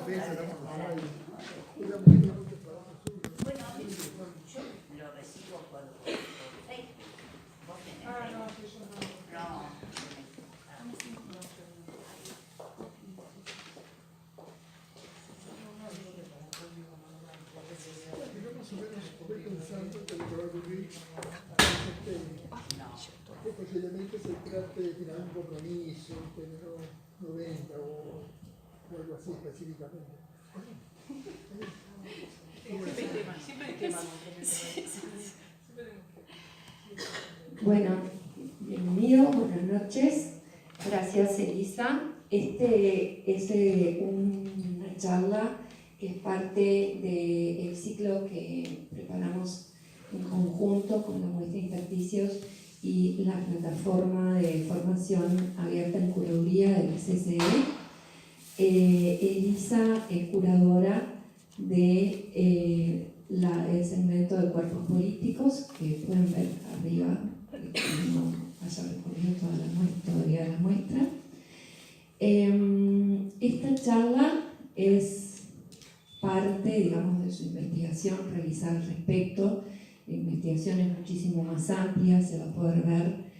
yo lo recibo por Facebook. ¿Vos tenés Facebook? No. Estoy pensando que lo que va a ocurrir que posiblemente se trate de firmar un compromiso que no venga o algo así específicamente. Siempre hay temas. Bueno, bienvenido, buenas noches. Gracias, Elisa. Este es una charla que es parte del ciclo que preparamos en conjunto con la muestra Intersticios y la plataforma de formación abierta en curaduría del CCE. Elisa es curadora del segmento de cuerpos políticos, que pueden ver arriba, no haya recorrido todavía la muestra. Esta charla es parte, digamos, de su investigación realizada al respecto. La investigación es muchísimo más amplia, se va a poder ver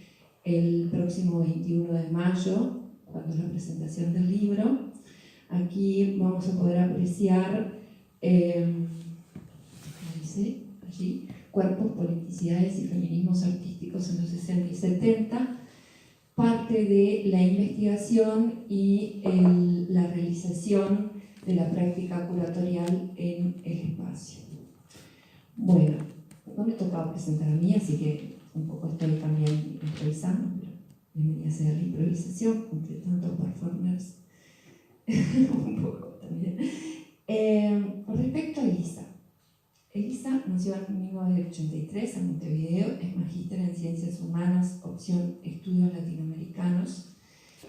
el próximo 21 de mayo, cuando es la presentación del libro. Aquí vamos a poder apreciar dice allí, cuerpos, politicidades y feminismos artísticos en los 60 y 70, parte de la investigación y la realización de la práctica curatorial en el espacio. Bueno, no me tocaba presentar a mí, así que un poco estoy también improvisando, pero bienvenida sea la improvisación, entre tantos performers, un poco también. Respecto a Elisa. Elisa nació en 1983 en Montevideo, es magíster en Ciencias Humanas, opción Estudios Latinoamericanos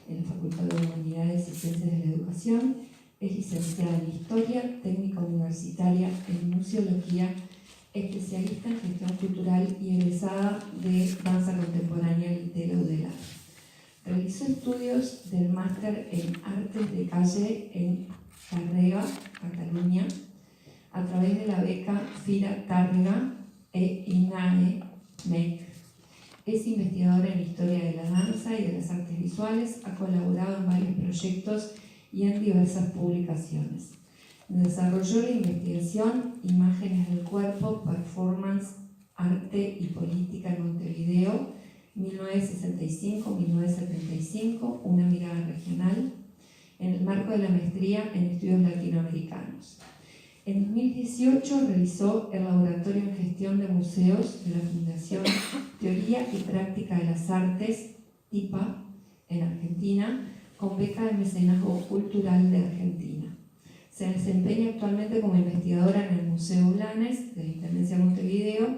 en la Facultad de Humanidades y Ciencias de la Educación, es licenciada en Historia, técnica universitaria en Museología, especialista en gestión cultural y egresada de danza contemporánea Litera Udela. Realizó estudios del máster en Artes de Calle en Tàrrega, Cataluña, a través de la beca Fira Tàrrega e INAE MEC. Es investigadora en Historia de la Danza y de las Artes Visuales, ha colaborado en varios proyectos y en diversas publicaciones. Desarrolló la investigación Imágenes del Cuerpo, Performance, Arte y Política en Montevideo, 1965-1975, una mirada regional, en el marco de la maestría en Estudios Latinoamericanos. En 2018 realizó el Laboratorio en Gestión de Museos de la Fundación Teoría y Práctica de las Artes, TIPA, en Argentina, con beca de mecenazgo cultural de Argentina. Se desempeña actualmente como investigadora en el Museo Blanes de la Intendencia de Montevideo.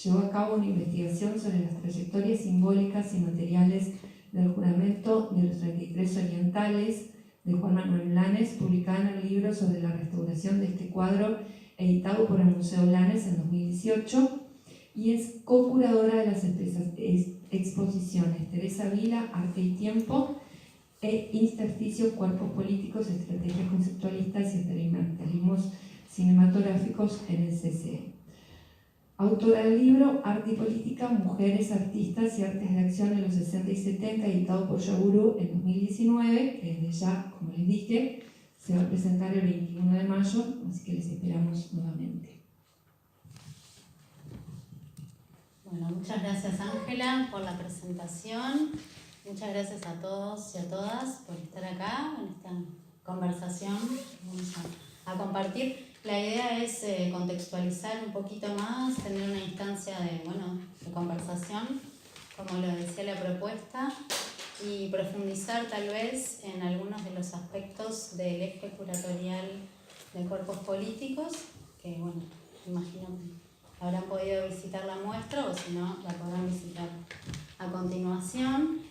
Llevó a cabo una investigación sobre las trayectorias simbólicas y materiales del juramento de los 33 orientales de Juan Manuel Blanes, publicada en el libro sobre la restauración de este cuadro, editado por el Museo Blanes en 2018, y es co-curadora de las exposiciones Teresa Vila, Arte y Tiempo, e Intersticios, Cuerpos Políticos, Estrategias Conceptualistas y Experimentalismos Cinematográficos en el CCE. Autora del libro Arte y Política, Mujeres, Artistas y Artes de Acción en los 60 y 70, editado por Yaburu en 2019, que desde ya, como les dije, se va a presentar el 21 de mayo, así que les esperamos nuevamente. Bueno, muchas gracias Ángela por la presentación. Muchas gracias a todos y a todas por estar acá en esta conversación. Vamos a compartir. La idea es contextualizar un poquito más, tener una instancia de conversación, como lo decía la propuesta, y profundizar tal vez en algunos de los aspectos del eje curatorial de cuerpos políticos, que bueno, imagino que habrán podido visitar la muestra o si no, la podrán visitar a continuación.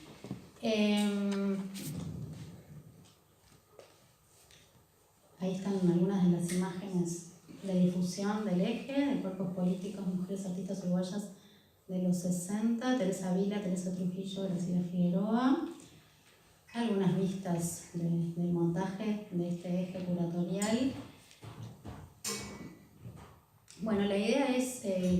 Ahí están algunas de las imágenes de difusión del eje de cuerpos políticos, mujeres artistas uruguayas de los 60, Teresa Vila, Teresa Trujillo, Graciela Figueroa. Algunas vistas del montaje de este eje curatorial.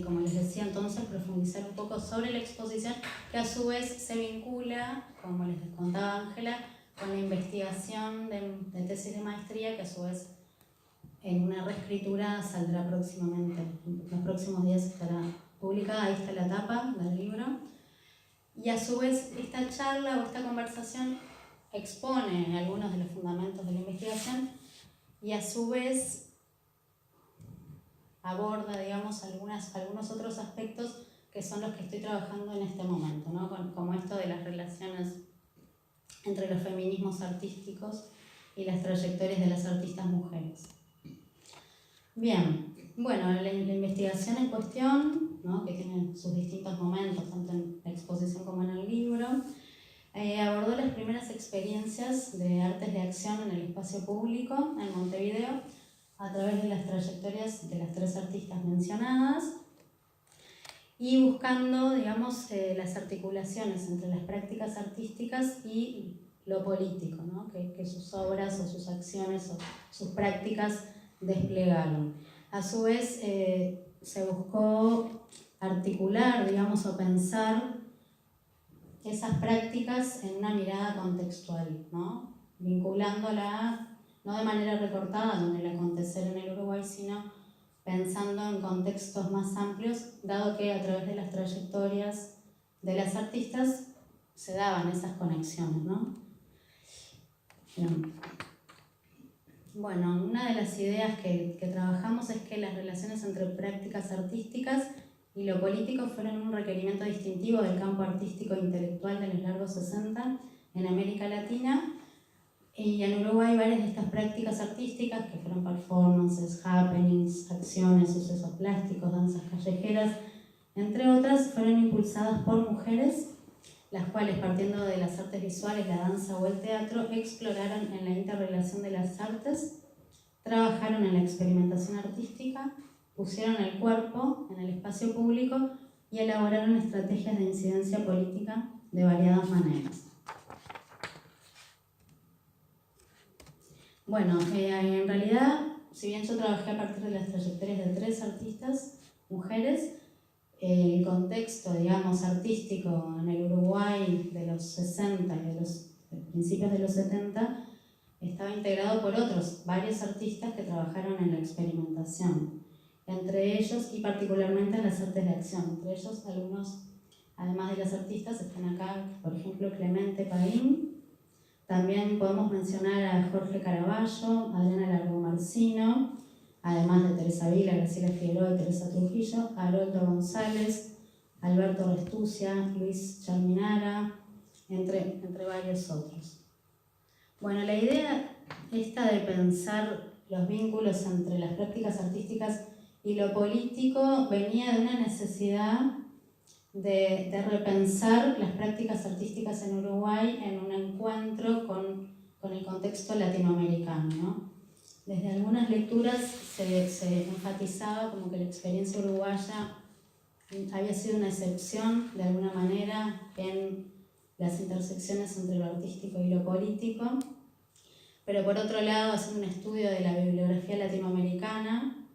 como les decía entonces, profundizar un poco sobre la exposición, que a su vez se vincula, como les contaba Ángela, con la investigación de tesis de maestría, que a su vez en una reescritura saldrá próximamente, en los próximos días estará publicada, ahí está la tapa del libro. Y a su vez esta charla o esta conversación expone algunos de los fundamentos de la investigación y a su vez aborda, digamos, algunos otros aspectos que son los que estoy trabajando en este momento, ¿no? Como esto de las relaciones entre los feminismos artísticos y las trayectorias de las artistas mujeres. Bien, bueno, la investigación en cuestión, ¿no? Que tiene sus distintos momentos, tanto en la exposición como en el libro, abordó las primeras experiencias de artes de acción en el espacio público en Montevideo a través de las trayectorias de las 3 artistas mencionadas y buscando, digamos, las articulaciones entre las prácticas artísticas y lo político, ¿no? que sus obras o sus acciones o sus prácticas desplegaron. A su vez, se buscó articular, digamos, o pensar esas prácticas en una mirada contextual, ¿no? Vinculándola no de manera recortada con el acontecer en el Uruguay, sino pensando en contextos más amplios, dado que a través de las trayectorias de las artistas se daban esas conexiones, ¿no? Bien. Bueno, una de las ideas que trabajamos es que las relaciones entre prácticas artísticas y lo político fueron un requerimiento distintivo del campo artístico e intelectual de los largos 60 en América Latina. Y en Uruguay varias de estas prácticas artísticas, que fueron performances, happenings, acciones, sucesos plásticos, danzas callejeras, entre otras, fueron impulsadas por mujeres, las cuales, partiendo de las artes visuales, la danza o el teatro, exploraron en la interrelación de las artes, trabajaron en la experimentación artística, pusieron el cuerpo en el espacio público y elaboraron estrategias de incidencia política de variadas maneras. Bueno, en realidad, si bien yo trabajé a partir de las trayectorias de 3 artistas, mujeres, el contexto, digamos, artístico en el Uruguay de los 60 y de los principios de los 70 estaba integrado por varios artistas que trabajaron en la experimentación, entre ellos y particularmente en las artes de acción. Entre ellos, algunos, además de las artistas, están acá, por ejemplo, Clemente Paín. También podemos mencionar a Jorge Caraballo, Adriana Largo Marcino, además de Teresa Vila, Graciela Figueroa y Teresa Trujillo, Haroldo González, Alberto Restucia, Luis Charminara, entre varios otros. Bueno, la idea esta de pensar los vínculos entre las prácticas artísticas y lo político venía de una necesidad de repensar las prácticas artísticas en Uruguay en un encuentro con el contexto latinoamericano, ¿no? Desde algunas lecturas se enfatizaba como que la experiencia uruguaya había sido una excepción, de alguna manera, en las intersecciones entre lo artístico y lo político, pero por otro lado, hacer un estudio de la bibliografía latinoamericana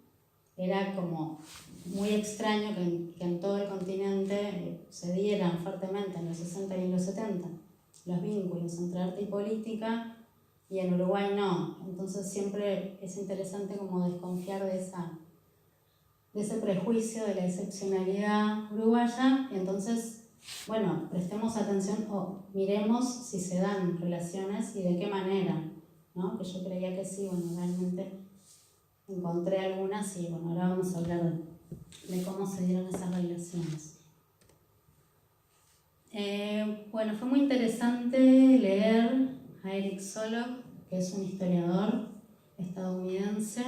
era como muy extraño que en todo el continente se dieran fuertemente en los 60 y en los 70 los vínculos entre arte y política, y en Uruguay no. Entonces siempre es interesante como desconfiar de ese prejuicio de la excepcionalidad uruguaya, y entonces, bueno, prestemos atención o miremos si se dan relaciones y de qué manera, ¿no? Que yo creía que sí, bueno, realmente encontré algunas y bueno, ahora vamos a hablar de cómo se dieron esas relaciones. Bueno, fue muy interesante leer a Eric Solog, que es un historiador estadounidense,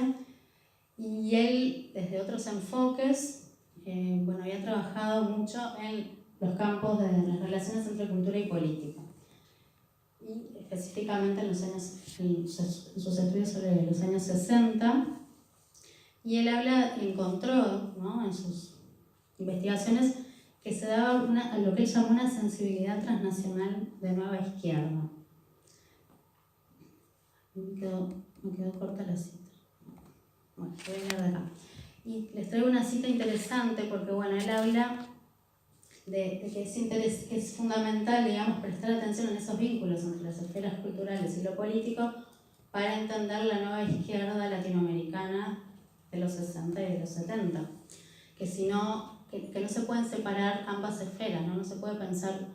y él, desde otros enfoques, bueno, había trabajado mucho en los campos de las relaciones entre cultura y política, y específicamente en sus estudios sobre los años 60, y él encontró, ¿no?, en sus investigaciones que se daba lo que él llamó una sensibilidad transnacional de nueva izquierda. Me quedó corta la cita. Bueno, voy a leer de acá. Y les traigo una cita interesante porque, bueno, él habla de que es fundamental, digamos, prestar atención en esos vínculos entre las esferas culturales y lo político para entender la nueva izquierda latinoamericana de los 60 y de los 70. Que si no, que no se pueden separar ambas esferas, ¿no? No se puede pensar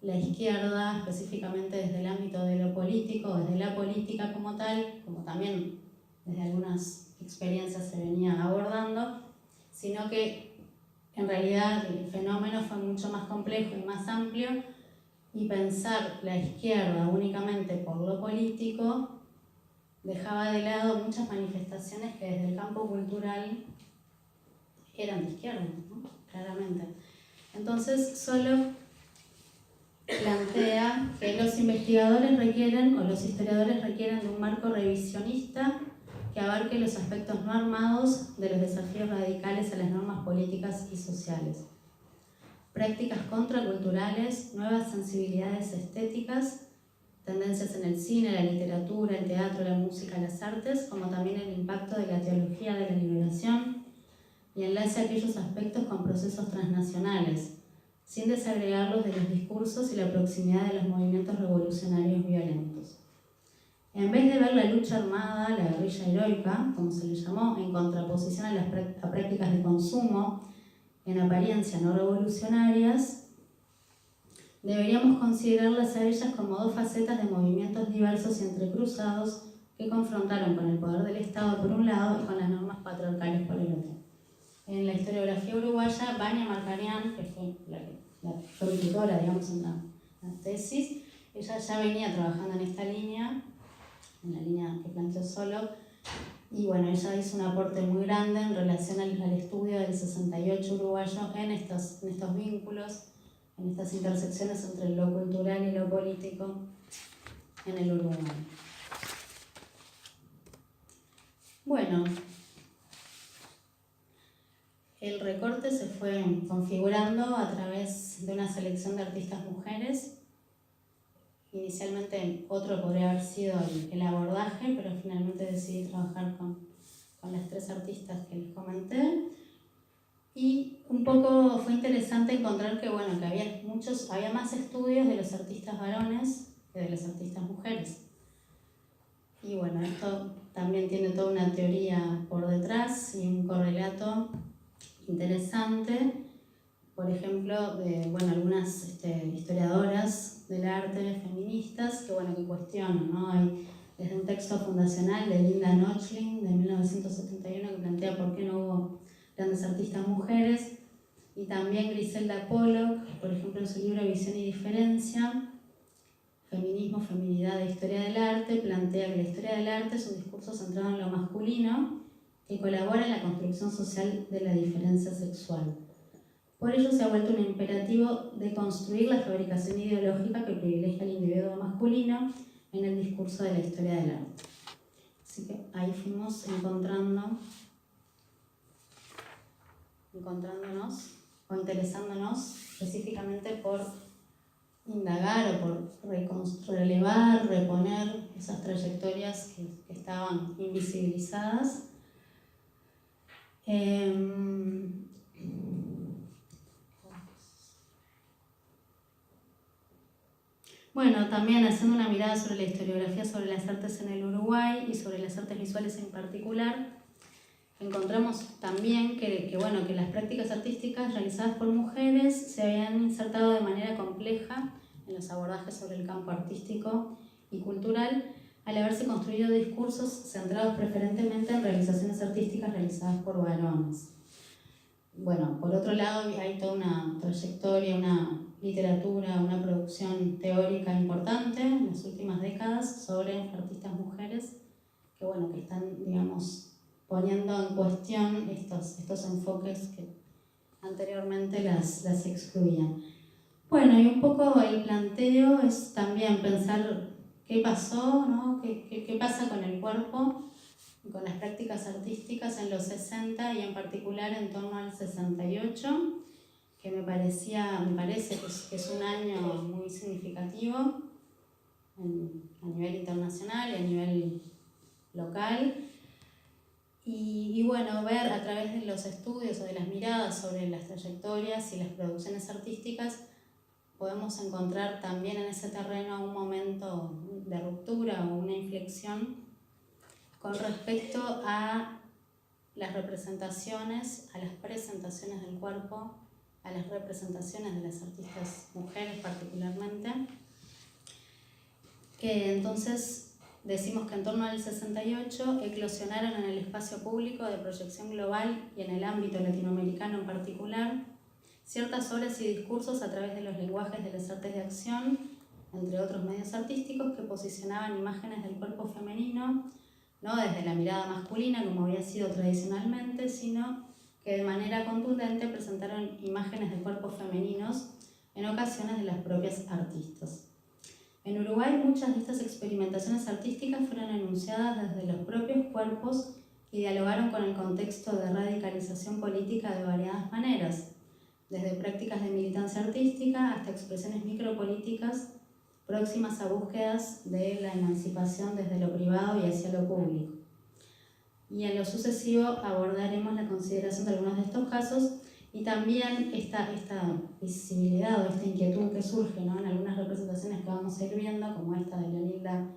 la izquierda específicamente desde el ámbito de lo político, desde la política como tal, como también desde algunas experiencias se venía abordando, sino que en realidad el fenómeno fue mucho más complejo y más amplio, y pensar la izquierda únicamente por lo político dejaba de lado muchas manifestaciones que desde el campo cultural eran de izquierda, ¿no? Claramente. Entonces, solo plantea que los investigadores requieren, o los historiadores requieren, de un marco revisionista que abarque los aspectos no armados de los desafíos radicales a las normas políticas y sociales. Prácticas contraculturales, nuevas sensibilidades estéticas, tendencias en el cine, la literatura, el teatro, la música, las artes, como también el impacto de la teología de la liberación y enlace aquellos aspectos con procesos transnacionales, sin desagregarlos de los discursos y la proximidad de los movimientos revolucionarios violentos. En vez de ver la lucha armada, la guerrilla heroica, como se le llamó, en contraposición a las prácticas de consumo, en apariencia no revolucionarias, deberíamos considerarlas a ellas como dos facetas de movimientos diversos y entrecruzados que confrontaron con el poder del Estado por un lado y con las normas patriarcales por el otro. En la historiografía uruguaya, Vania Marcarián, que fue fue mi tutora, digamos, en la tesis, ella ya venía trabajando en esta línea, en la línea que planteó Solo, y bueno, ella hizo un aporte muy grande en relación al estudio del 68 uruguayo en estos vínculos, en estas intersecciones entre lo cultural y lo político en el Uruguay. Bueno, el recorte se fue configurando a través de una selección de artistas mujeres. Inicialmente otro podría haber sido el abordaje, pero finalmente decidí trabajar con las tres artistas que les comenté. Y un poco fue interesante encontrar que, bueno, que había más estudios de los artistas varones que de las artistas mujeres. Y bueno, esto también tiene toda una teoría por detrás y un correlato interesante. Por ejemplo, de algunas historiadoras del arte feministas que cuestionan, ¿no? Hay desde un texto fundacional de Linda Nöchling de 1971 que plantea por qué no hubo grandes artistas mujeres, y también Griselda Pollock, por ejemplo, en su libro Visión y Diferencia, Feminismo, Feminidad e Historia del Arte, plantea que la historia del arte es un discurso centrado en lo masculino que colabora en la construcción social de la diferencia sexual. Por ello se ha vuelto un imperativo de construir la fabricación ideológica que privilegia al individuo masculino en el discurso de la historia del arte. Así que ahí fuimos encontrándonos o interesándonos específicamente por indagar o por relevar, reponer esas trayectorias que estaban invisibilizadas. Bueno, también haciendo una mirada sobre la historiografía sobre las artes en el Uruguay y sobre las artes visuales en particular, encontramos también que las prácticas artísticas realizadas por mujeres se habían insertado de manera compleja en los abordajes sobre el campo artístico y cultural, al haberse construido discursos centrados preferentemente en realizaciones artísticas realizadas por varones. Bueno, por otro lado hay toda una trayectoria, una literatura, una producción teórica importante en las últimas décadas sobre artistas mujeres que están, digamos, poniendo en cuestión estos enfoques que anteriormente las excluían. Bueno, y un poco el planteo es también pensar qué pasó, ¿no? ¿Qué pasa con el cuerpo, con las prácticas artísticas en los 60 y en particular en torno al 68, que me parece que es un año muy significativo a nivel internacional y a nivel local. Y bueno, ver a través de los estudios o de las miradas sobre las trayectorias y las producciones artísticas, podemos encontrar también en ese terreno un momento de ruptura o una inflexión con respecto a las representaciones, a las presentaciones del cuerpo, a las representaciones de las artistas mujeres particularmente, que entonces decimos que en torno al 68 eclosionaron en el espacio público de proyección global y en el ámbito latinoamericano en particular ciertas obras y discursos a través de los lenguajes de las artes de acción, entre otros medios artísticos, que posicionaban imágenes del cuerpo femenino, no desde la mirada masculina como había sido tradicionalmente, sino que de manera contundente presentaron imágenes de cuerpos femeninos, en ocasiones de las propias artistas. En Uruguay muchas de estas experimentaciones artísticas fueron enunciadas desde los propios cuerpos y dialogaron con el contexto de radicalización política de variadas maneras, desde prácticas de militancia artística hasta expresiones micropolíticas próximas a búsquedas de la emancipación desde lo privado y hacia lo público. Y en lo sucesivo abordaremos la consideración de algunos de estos casos y también esta visibilidad o esta inquietud que surge, ¿no?, en algunas representaciones que vamos a ir viendo, como esta de Leonilda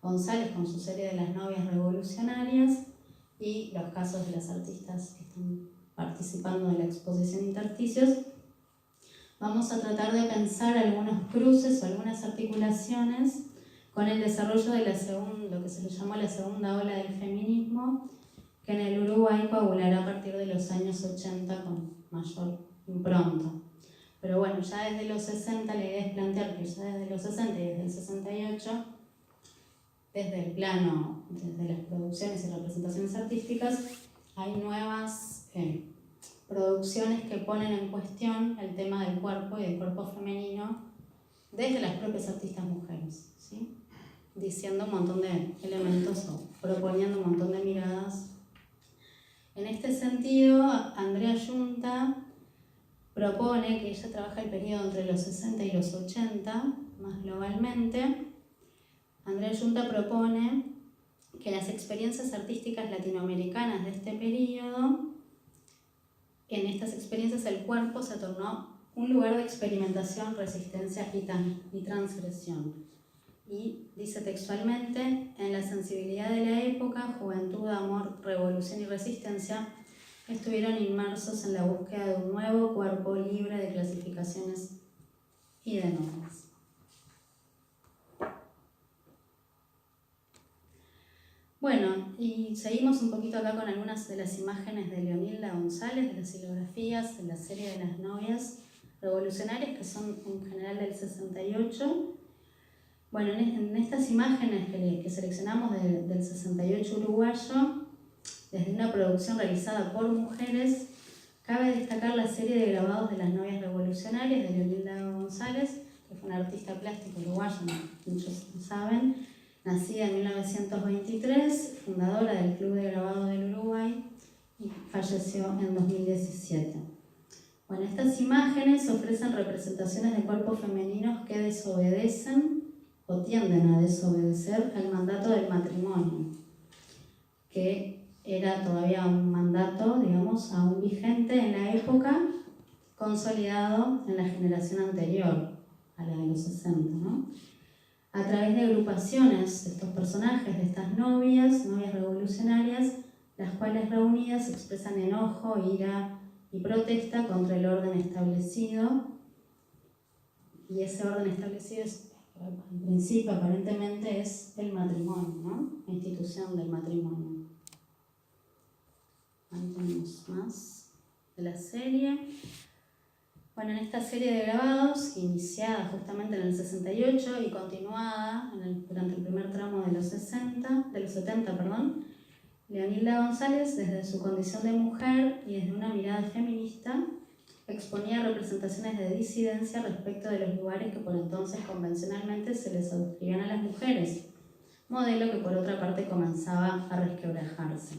González con su serie de las novias revolucionarias y los casos de las artistas que están participando de la exposición Intersticios. Vamos a tratar de pensar algunos cruces o algunas articulaciones con el desarrollo de lo que se le llamó la segunda ola del feminismo, que en el Uruguay coagulará a partir de los años 80 con mayor impronta. Pero bueno, ya desde los 60 la idea es plantear que ya desde los 60 y desde el 68, desde el plano, desde las producciones y representaciones artísticas, hay nuevas producciones que ponen en cuestión el tema del cuerpo y del cuerpo femenino desde las propias artistas mujeres, ¿sí?, diciendo un montón de elementos o proponiendo un montón de miradas. En este sentido, Andrea Yunta propone, que ella trabaja el periodo entre los 60 y los 80, más globalmente, Andrea Yunta propone que las experiencias artísticas latinoamericanas de este periodo, en estas experiencias el cuerpo se tornó un lugar de experimentación, resistencia y transgresión. Y dice textualmente: en la sensibilidad de la época, juventud, amor, revolución y resistencia estuvieron inmersos en la búsqueda de un nuevo cuerpo libre de clasificaciones y de normas. Bueno, y seguimos un poquito acá con algunas de las imágenes de Leonilda González, de las silografías de la serie de las novias revolucionarias, que son en general del 68. Bueno, en estas imágenes que seleccionamos del 68 uruguayo, desde una producción realizada por mujeres, cabe destacar la serie de grabados de las novias revolucionarias de Leonilda González, que fue una artista plástica uruguaya, muchos saben, nacida en 1923, fundadora del Club de Grabado del Uruguay y falleció en 2017. Bueno, estas imágenes ofrecen representaciones de cuerpos femeninos que desobedecen o tienden a desobedecer al mandato del matrimonio, que era todavía un mandato, digamos, aún vigente en la época, consolidado en la generación anterior a la de los 60, ¿no? A través de agrupaciones de estos personajes, de estas novias revolucionarias, las cuales reunidas expresan enojo, ira y protesta contra el orden establecido, y ese orden establecido en principio aparentemente es el matrimonio, ¿no?, la institución del matrimonio. Ahí tenemos más de la serie. Bueno, en esta serie de grabados, iniciada justamente en el 68 y continuada durante el primer tramo de los 70, Leonilda González, desde su condición de mujer y desde una mirada feminista, exponía representaciones de disidencia respecto de los lugares que por entonces convencionalmente se les adscribían a las mujeres, modelo que por otra parte comenzaba a resquebrajarse.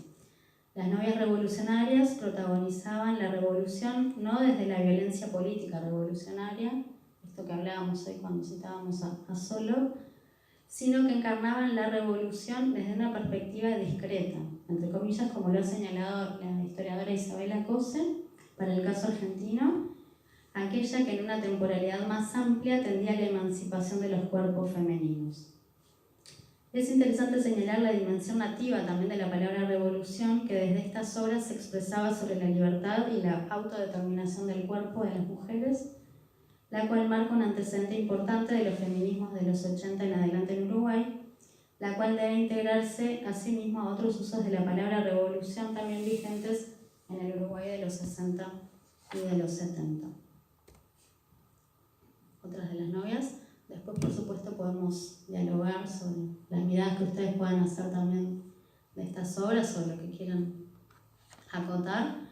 Las novias revolucionarias protagonizaban la revolución no desde la violencia política revolucionaria, esto que hablábamos hoy cuando citábamos a Solo, sino que encarnaban la revolución desde una perspectiva discreta, entre comillas, como lo ha señalado la historiadora Isabela Cose, para el caso argentino, aquella que en una temporalidad más amplia tendía a la emancipación de los cuerpos femeninos. Es interesante señalar la dimensión nativa también de la palabra revolución, que desde estas obras se expresaba sobre la libertad y la autodeterminación del cuerpo de las mujeres, la cual marca un antecedente importante de los feminismos de los 80 en adelante en Uruguay, la cual debe integrarse asimismo a otros usos de la palabra revolución también vigentes en el Uruguay de los 60 y de los 70. Otras de las novias. Después, por supuesto, podemos dialogar sobre las miradas que ustedes puedan hacer también de estas obras o lo que quieran acotar.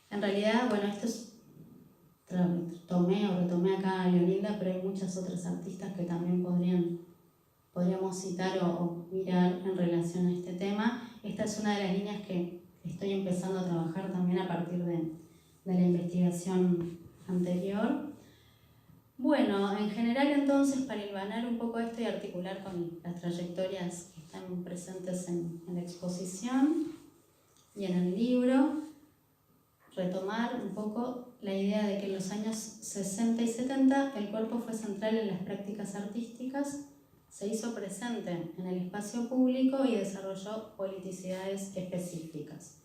En realidad, bueno, esto es, retomé acá a Leolinda, pero hay muchas otras artistas que también podríamos citar o mirar en relación a este tema. Esta es una de las líneas que estoy empezando a trabajar también a partir de la investigación anterior. Bueno, en general entonces, para hilvanar un poco esto y articular con las trayectorias que están presentes en la exposición y en el libro, retomar un poco la idea de que en los años 60 y 70 el cuerpo fue central en las prácticas artísticas, se hizo presente en el espacio público y desarrolló politicidades específicas.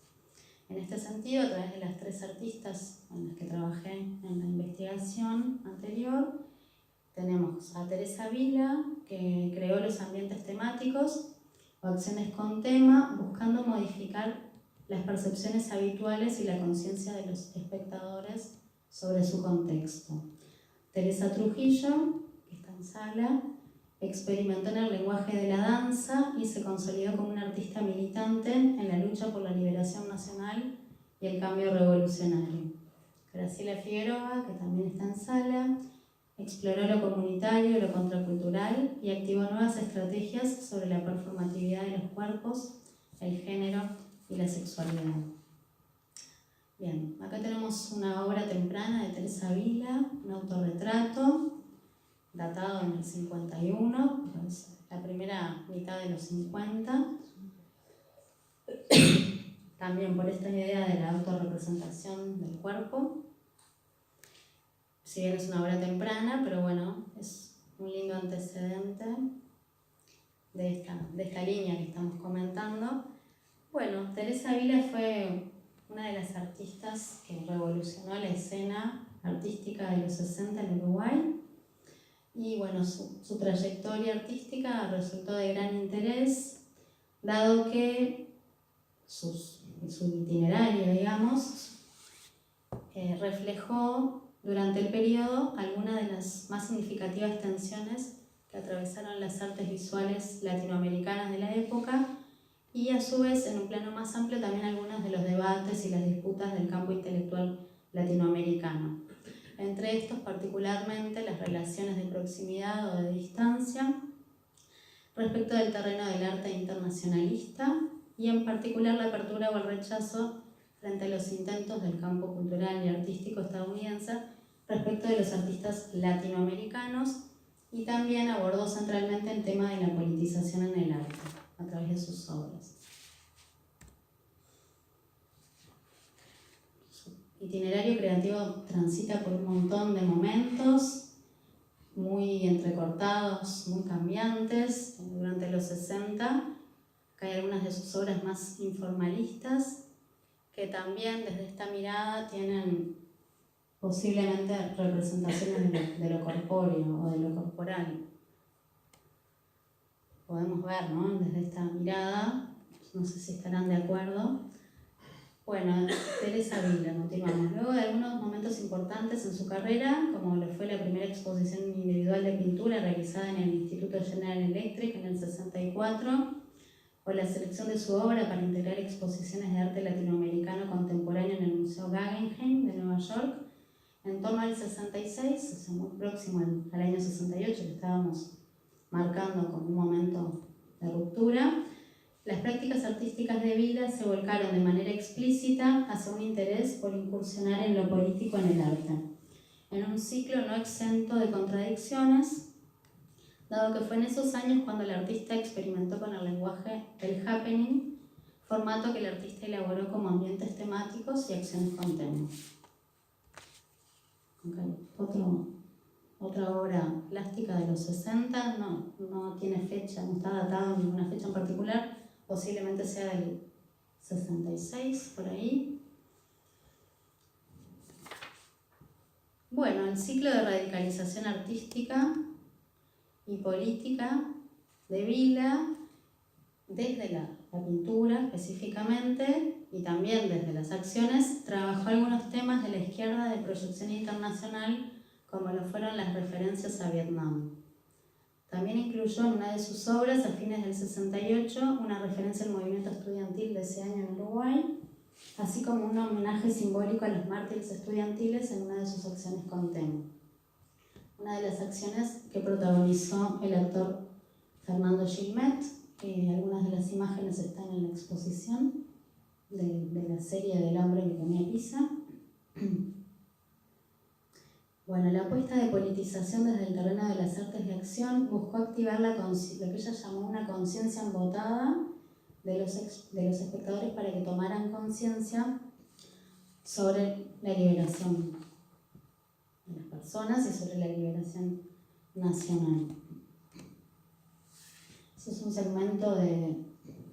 En este sentido, a través de las 3 artistas con las que trabajé en la investigación anterior, tenemos a Teresa Vila, que creó los ambientes temáticos o acciones con tema, buscando modificar las percepciones habituales y la conciencia de los espectadores sobre su contexto. Teresa Trujillo, que está en sala, experimentó en el lenguaje de la danza y se consolidó como una artista militante en la lucha por la liberación nacional y el cambio revolucionario. Graciela Figueroa, que también está en sala, exploró lo comunitario, lo contracultural y activó nuevas estrategias sobre la performatividad de los cuerpos, el género y la sexualidad. Bien, acá tenemos una obra temprana de Teresa Vila, un autorretrato, datado en el 51, pues la primera mitad de los 50. También por esta idea de la autorrepresentación del cuerpo. Si bien es una obra temprana, pero bueno, es un lindo antecedente de esta línea que estamos comentando. Bueno, Teresa Vila fue una de las artistas que revolucionó la escena artística de los 60 en Uruguay. Y bueno, su trayectoria artística resultó de gran interés, dado que su itinerario, digamos, reflejó durante el periodo algunas de las más significativas tensiones que atravesaron las artes visuales latinoamericanas de la época y a su vez, en un plano más amplio, también algunos de los debates y las disputas del campo intelectual latinoamericano. Entre estos, particularmente, las relaciones de proximidad o de distancia respecto del terreno del arte internacionalista y, en particular, la apertura o el rechazo frente a los intentos del campo cultural y artístico estadounidense respecto de los artistas latinoamericanos, y también abordó centralmente el tema de la politización en el arte a través de sus obras. Itinerario creativo transita por un montón de momentos muy entrecortados, muy cambiantes durante los 60. Acá hay algunas de sus obras más informalistas que también desde esta mirada tienen posiblemente representaciones de lo corpóreo o de lo corporal. Podemos ver, ¿no? Desde esta mirada, no sé si estarán de acuerdo. Bueno, Teresa Vila, continuamos. Luego de algunos momentos importantes en su carrera, como lo fue la primera exposición individual de pintura realizada en el Instituto General Electric en el 64, o la selección de su obra para integrar exposiciones de arte latinoamericano contemporáneo en el Museo Guggenheim de Nueva York, en torno al 66, o sea, muy próximo al año 68, que estábamos marcando como un momento de ruptura. Las prácticas artísticas de Vila se volcaron de manera explícita hacia un interés por incursionar en lo político en el arte, en un ciclo no exento de contradicciones, dado que fue en esos años cuando el artista experimentó con el lenguaje del happening, formato que el artista elaboró como ambientes temáticos y acciones con tema. Okay. Otra obra plástica de los 60, no tiene fecha, no está datado en ninguna fecha en particular, posiblemente sea del 66, por ahí. Bueno, el ciclo de radicalización artística y política de Vila, desde la pintura específicamente y también desde las acciones, trabajó algunos temas de la izquierda de proyección internacional, como lo fueron las referencias a Vietnam. También incluyó en una de sus obras, a fines del 68, una referencia al movimiento estudiantil de ese año en Uruguay, así como un homenaje simbólico a los mártires estudiantiles en una de sus acciones con tema. Una de las acciones que protagonizó el actor Fernando Gilmet, algunas de las imágenes están en la exposición de la serie del hombre que comía pizza. Bueno, la apuesta de politización desde el terreno de las artes de acción buscó activar lo que ella llamó una conciencia embotada de los espectadores para que tomaran conciencia sobre la liberación de las personas y sobre la liberación nacional. Eso es un segmento de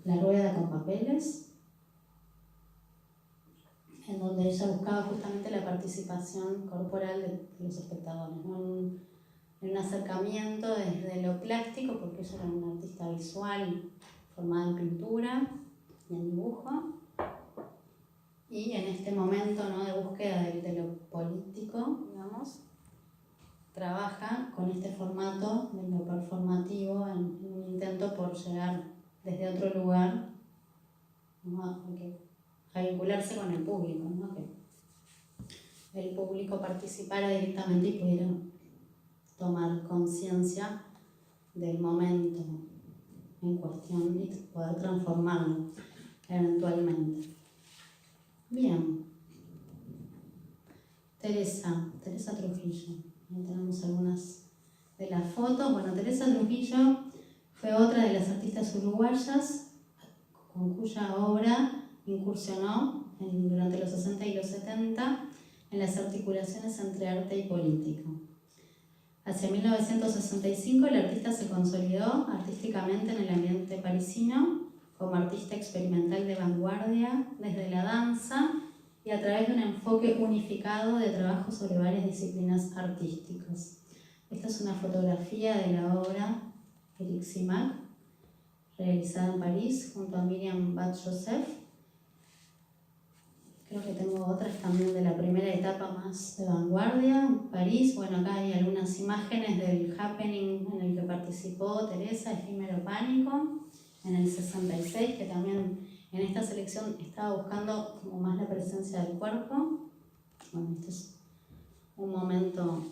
La rueda con papeles, en donde ella buscaba justamente la participación corporal de los espectadores, ¿no? En un acercamiento desde lo plástico, porque ella era una artista visual formada en pintura y en dibujo, y en este momento, ¿no?, de búsqueda de lo político, digamos, trabaja con este formato de lo performativo en un intento por llegar desde otro lugar, ¿no?, a vincularse con el público, ¿no?, que el público participara directamente y pudiera tomar conciencia del momento en cuestión y poder transformarlo eventualmente. Bien. Teresa Trujillo. Ahí tenemos algunas de las fotos. Bueno, Teresa Trujillo fue otra de las artistas uruguayas con cuya obra incursionó durante los 60 y los 70 en las articulaciones entre arte y política. Hacia 1965 la artista se consolidó artísticamente en el ambiente parisino como artista experimental de vanguardia desde la danza y a través de un enfoque unificado de trabajo sobre varias disciplinas artísticas. Esta es una fotografía de la obra Eliximac, realizada en París junto a Miriam Bat-Joseph. Creo que tengo otras también de la primera etapa más de vanguardia, en París. Bueno, acá hay algunas imágenes del happening en el que participó Teresa, Efímero Pánico, en el 66, que también en esta selección estaba buscando como más la presencia del cuerpo. Bueno, este es un momento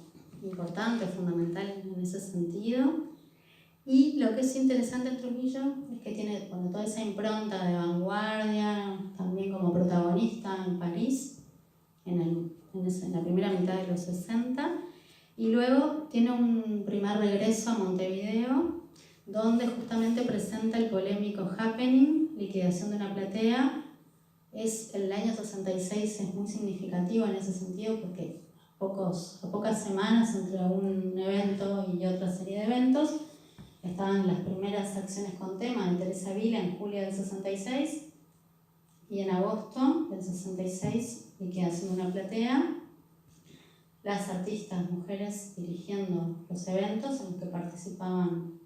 importante, fundamental en ese sentido. Y lo que es interesante en Trujillo es que tiene toda esa impronta de vanguardia, también como protagonista en París, en la primera mitad de los 60, y luego tiene un primer regreso a Montevideo, donde justamente presenta el polémico happening, liquidación de una platea. El año 66 es muy significativo en ese sentido porque a pocas semanas entre un evento y otra serie de eventos estaban las primeras acciones con tema de Teresa Vila en julio del 66 y en agosto del 66 liquidación de una platea. Las artistas mujeres dirigiendo los eventos en los que participaban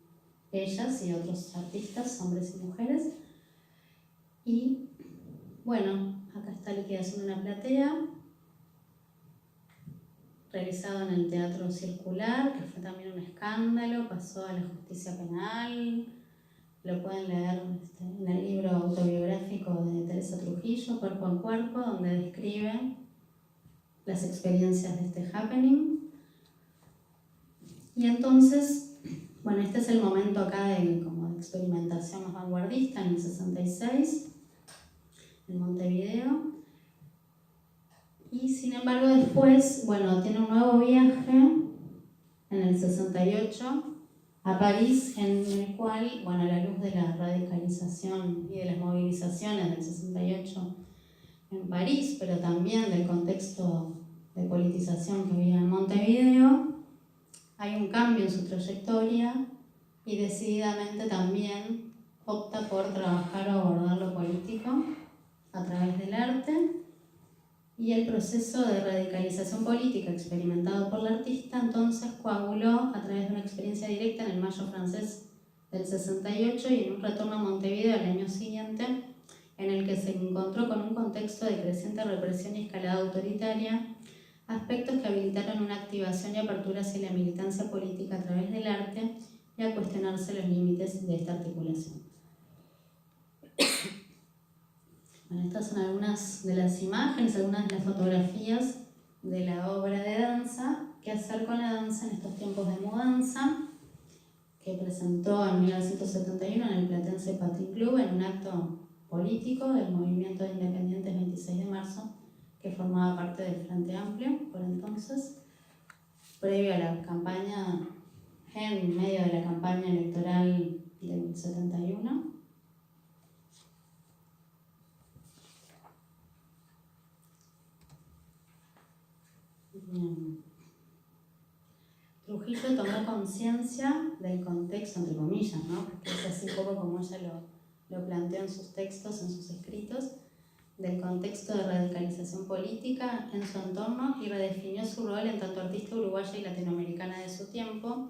ellas y otros artistas, hombres y mujeres. Y bueno, acá está liquidación de una platea, realizado en el Teatro Circular, que fue también un escándalo, pasó a la justicia penal. Lo pueden leer en el libro autobiográfico de Teresa Trujillo, Cuerpo a Cuerpo, donde describe las experiencias de este happening. Y entonces, bueno, este es el momento acá de experimentación más vanguardista, en el 66. después, bueno, tiene un nuevo viaje en el 68 a París, en el cual, bueno, a la luz de la radicalización y de las movilizaciones del 68 en París, pero también del contexto de politización que había en Montevideo, hay un cambio en su trayectoria y decididamente también opta por trabajar o abordar lo político a través del arte, y el proceso de radicalización política experimentado por la artista entonces coaguló a través de una experiencia directa en el Mayo francés del 68 y en un retorno a Montevideo al año siguiente, en el que se encontró con un contexto de creciente represión y escalada autoritaria, aspectos que habilitaron una activación y apertura hacia la militancia política a través del arte y a cuestionarse los límites de esta articulación. Bueno, estas son algunas de las imágenes, algunas de las fotografías de la obra de danza, ¿Qué hacer con la danza en estos tiempos de mudanza?, que presentó en 1971 en el Platense Patín Club en un acto político del Movimiento de Independientes 26 de marzo, que formaba parte del Frente Amplio por entonces, previo a la campaña, en medio de la campaña electoral del 71. Bien. Trujillo tomó conciencia del contexto, entre comillas, ¿no? Porque es así un poco como ella lo planteó en sus textos, en sus escritos, del contexto de radicalización política en su entorno y redefinió su rol en tanto artista uruguaya y latinoamericana de su tiempo,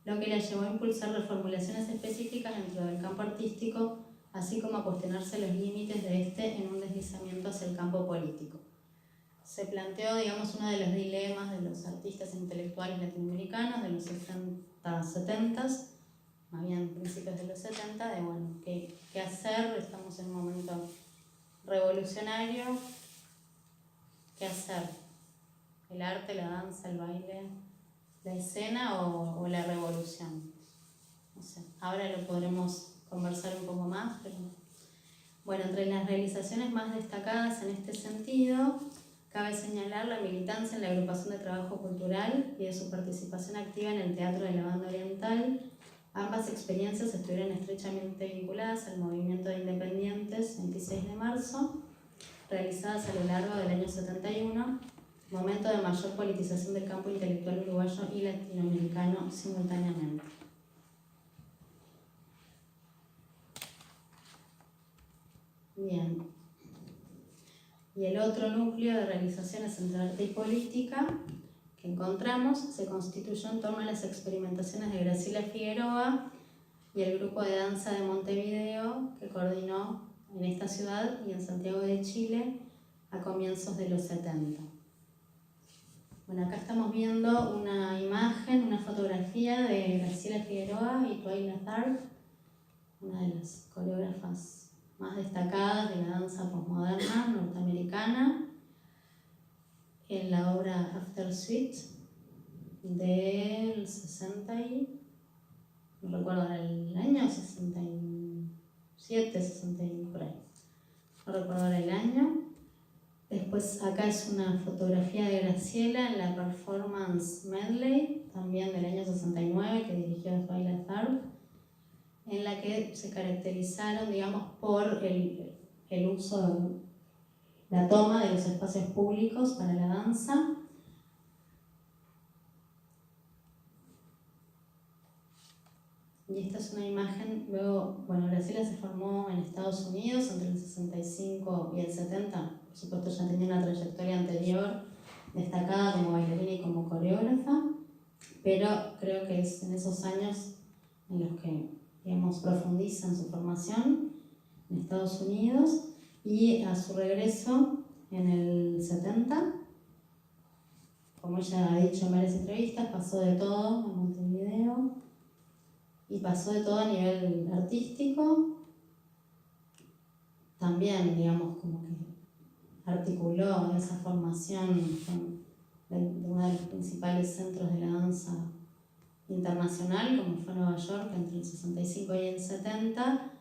lo que la llevó a impulsar reformulaciones específicas dentro del campo artístico, así como a cuestionarse los límites de este en un deslizamiento hacia el campo político. Se planteó, digamos, uno de los dilemas de los artistas intelectuales latinoamericanos de los 60, 70, más bien principios de los 70, de bueno, ¿qué hacer? Estamos en un momento revolucionario. ¿Qué hacer? ¿El arte, la danza, el baile, la escena o la revolución? No sé, ahora lo podremos conversar un poco más, pero bueno, entre las realizaciones más destacadas en este sentido, cabe señalar la militancia en la agrupación de trabajo cultural y de su participación activa en el Teatro de la Banda Oriental. Ambas experiencias estuvieron estrechamente vinculadas al movimiento de Independientes 26 de marzo, realizadas a lo largo del año 71, momento de mayor politización del campo intelectual uruguayo y latinoamericano simultáneamente. Bien. Y el otro núcleo de realizaciones entre arte y política que encontramos se constituyó en torno a las experimentaciones de Graciela Figueroa y el grupo de danza de Montevideo que coordinó en esta ciudad y en Santiago de Chile a comienzos de los 70. Bueno, acá estamos viendo una imagen, una fotografía de Graciela Figueroa y Twyla Tharp, una de las coreógrafas más destacadas de la danza postmoderna norteamericana, en la obra After Sweet del 60 y, no recuerdo el año, 67, 60 y por ahí, no recuerdo el año. Después acá es una fotografía de Graciela en la performance Medley, también del año 69, que dirigió Twyla Tharp, en la que se caracterizaron, digamos, por el uso, la toma de los espacios públicos para la danza. Y esta es una imagen, luego, bueno, Graciela se formó en Estados Unidos entre el 65 y el 70, por supuesto ya tenía una trayectoria anterior destacada como bailarina y como coreógrafa, pero creo que es en esos años en los que, digamos, profundiza en su formación en Estados Unidos, y a su regreso en el 70, como ella ha dicho en varias entrevistas, pasó de todo en Montevideo y pasó de todo a nivel artístico. También, digamos, como que articuló esa formación de uno de los principales centros de la danza internacional, como fue Nueva York entre el 65 y el 70,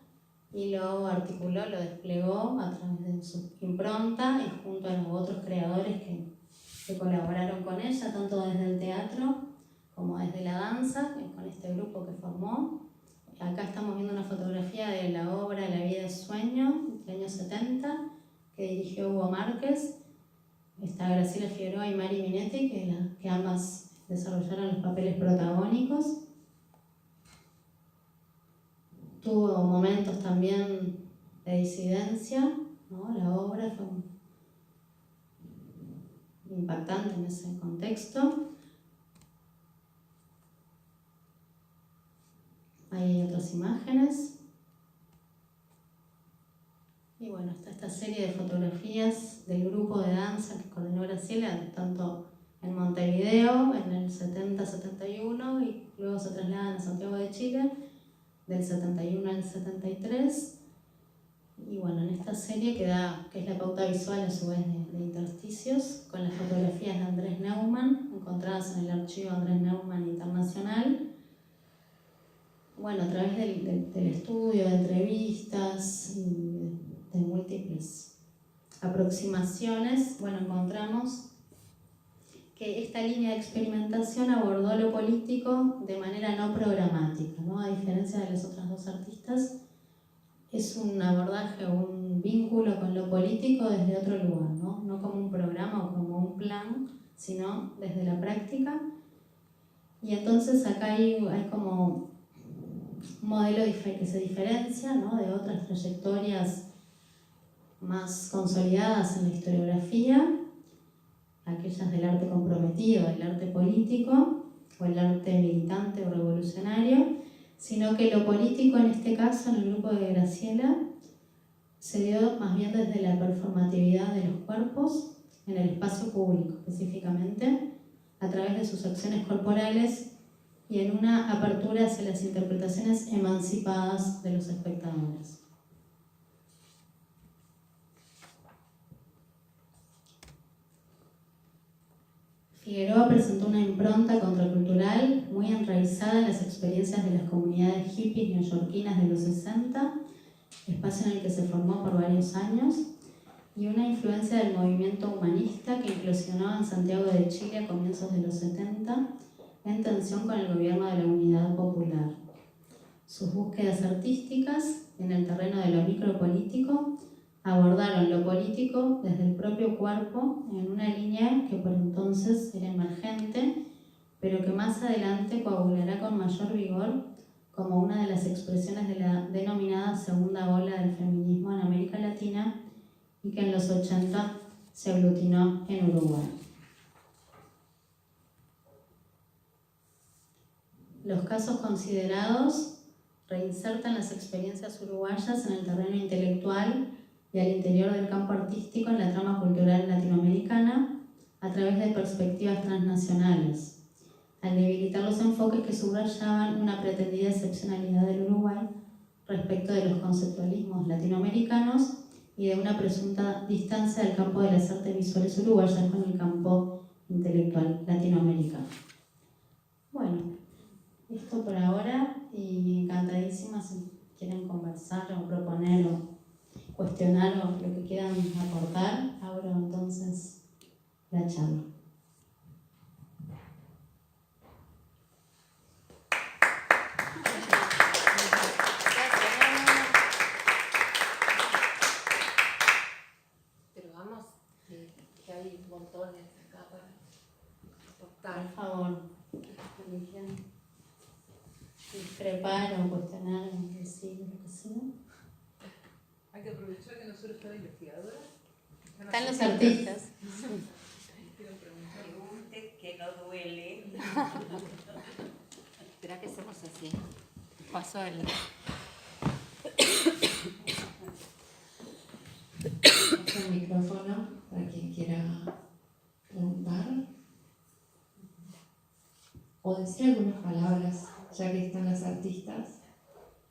y lo articuló, lo desplegó a través de su impronta y junto a los otros creadores que que colaboraron con ella, tanto desde el teatro como desde la danza, con este grupo que formó. Acá estamos viendo una fotografía de la obra La vida es sueño, del año 70, que dirigió Hugo Márquez. Está Graciela Figueroa y Mari Minetti, que ambas desarrollaron los papeles protagónicos. Tuvo momentos también de disidencia, ¿no? La obra fue impactante en ese contexto. Ahí hay otras imágenes. Y bueno, está esta serie de fotografías del grupo de danza que coordinó Graciela, tanto en Montevideo en el 70-71 y luego se trasladan a Santiago de Chile del 71 al 73. Y bueno, en esta serie que es la pauta visual a su vez de intersticios, con las fotografías de Andrés Neumann, encontradas en el archivo Andrés Neumann Internacional. Bueno, a través del estudio, de entrevistas y de múltiples aproximaciones, bueno, encontramos que esta línea de experimentación abordó lo político de manera no programática, ¿no? A diferencia de las otras dos artistas, es un abordaje o un vínculo con lo político desde otro lugar, ¿no? No como un programa o como un plan, sino desde la práctica. Y entonces acá hay como un modelo que se diferencia, ¿no? De otras trayectorias más consolidadas en la historiografía, aquellas del arte comprometido, del arte político o el arte militante o revolucionario, sino que lo político en este caso, en el grupo de Graciela, se dio más bien desde la performatividad de los cuerpos en el espacio público específicamente, a través de sus acciones corporales y en una apertura hacia las interpretaciones emancipadas de los espectadores. Figueroa presentó una impronta contracultural muy enraizada en las experiencias de las comunidades hippies neoyorquinas de los 60, espacio en el que se formó por varios años, y una influencia del movimiento humanista que incursionó en Santiago de Chile a comienzos de los 70, en tensión con el gobierno de la Unidad Popular. Sus búsquedas artísticas en el terreno de lo micropolítico abordaron lo político desde el propio cuerpo en una línea que por entonces era emergente, pero que más adelante coagulará con mayor vigor como una de las expresiones de la denominada segunda ola del feminismo en América Latina y que en los 80 se aglutinó en Uruguay. Los casos considerados reinsertan las experiencias uruguayas en el terreno intelectual y al interior del campo artístico en la trama cultural latinoamericana a través de perspectivas transnacionales, al debilitar los enfoques que subrayaban una pretendida excepcionalidad del Uruguay respecto de los conceptualismos latinoamericanos y de una presunta distancia del campo de las artes visuales uruguayas con el campo intelectual latinoamericano. Bueno, esto por ahora, y encantadísima si quieren conversar o proponer o cuestionar o lo que quieran aportar. Abro entonces la charla. Pero vamos, que hay montones acá para aportar. Por favor, eligen discrepar o cuestionar o decir lo que sea. Hay que aprovechar que nosotros estamos investigadoras. Están los artistas. Quiero preguntar. Pregunte que no duele. Espera que hacemos así. Paso el... El micrófono para quien quiera preguntar o decir algunas palabras, ya que están las artistas.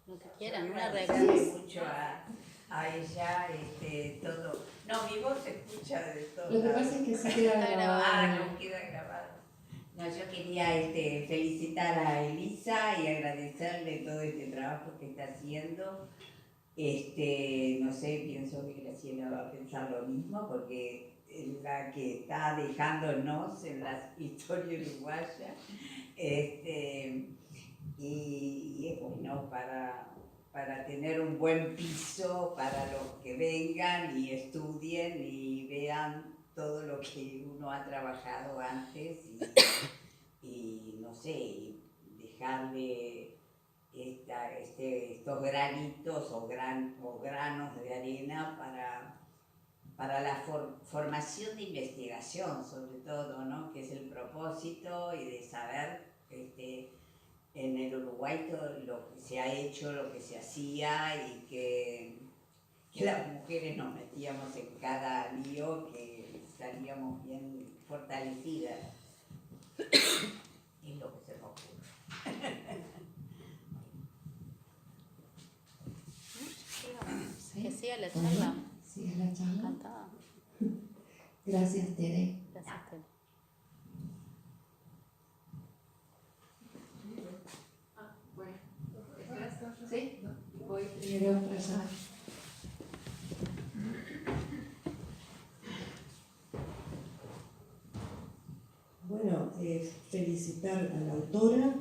Lo que quieran, una Agradecerle reacción. mucho a ella, todo. No, mi voz se escucha de todo. Lo que pasa es que se queda Está grabado. No queda grabado. No, yo quería felicitar a Elisa y agradecerle todo este trabajo que está haciendo. No sé, pienso que Graciela va a pensar lo mismo, porque en la que está dejándonos en la historia uruguaya. Y es bueno para tener un buen piso para los que vengan y estudien y vean todo lo que uno ha trabajado antes y no sé, y dejarle estos granitos o granos de arena para la formación de investigación, sobre todo, ¿no? Que es el propósito y de saber en el Uruguay todo lo que se ha hecho, lo que se hacía y que las mujeres nos metíamos en cada lío, que salíamos bien fortalecidas. Es lo que se me ocurre. Que siga la charla. ¿Sigue la charla? Encantada. Gracias, Tere. Gracias, Tere. ¿Sí? Voy primero para allá. Bueno, felicitar a la autora,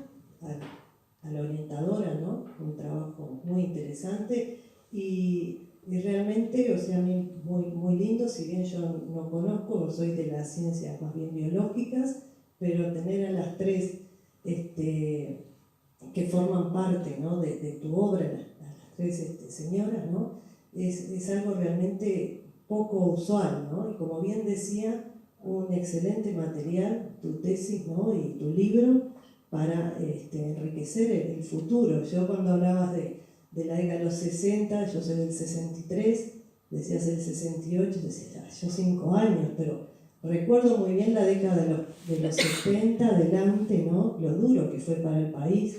a la orientadora, ¿no? Un trabajo muy interesante y realmente, o sea, a mí muy lindo, si bien yo no conozco, soy de las ciencias más bien biológicas, pero tener a las tres que forman parte, ¿no? de tu obra, las tres señoras, ¿no? Es algo realmente poco usual, ¿no? Y como bien decía, un excelente material, tu tesis, ¿no? Y tu libro para enriquecer el futuro. Yo cuando hablabas de la década de los 60, yo soy del 63, decías el 68, decías, yo 5 años, pero recuerdo muy bien la década de los 70 adelante, ¿no? Lo duro que fue para el país,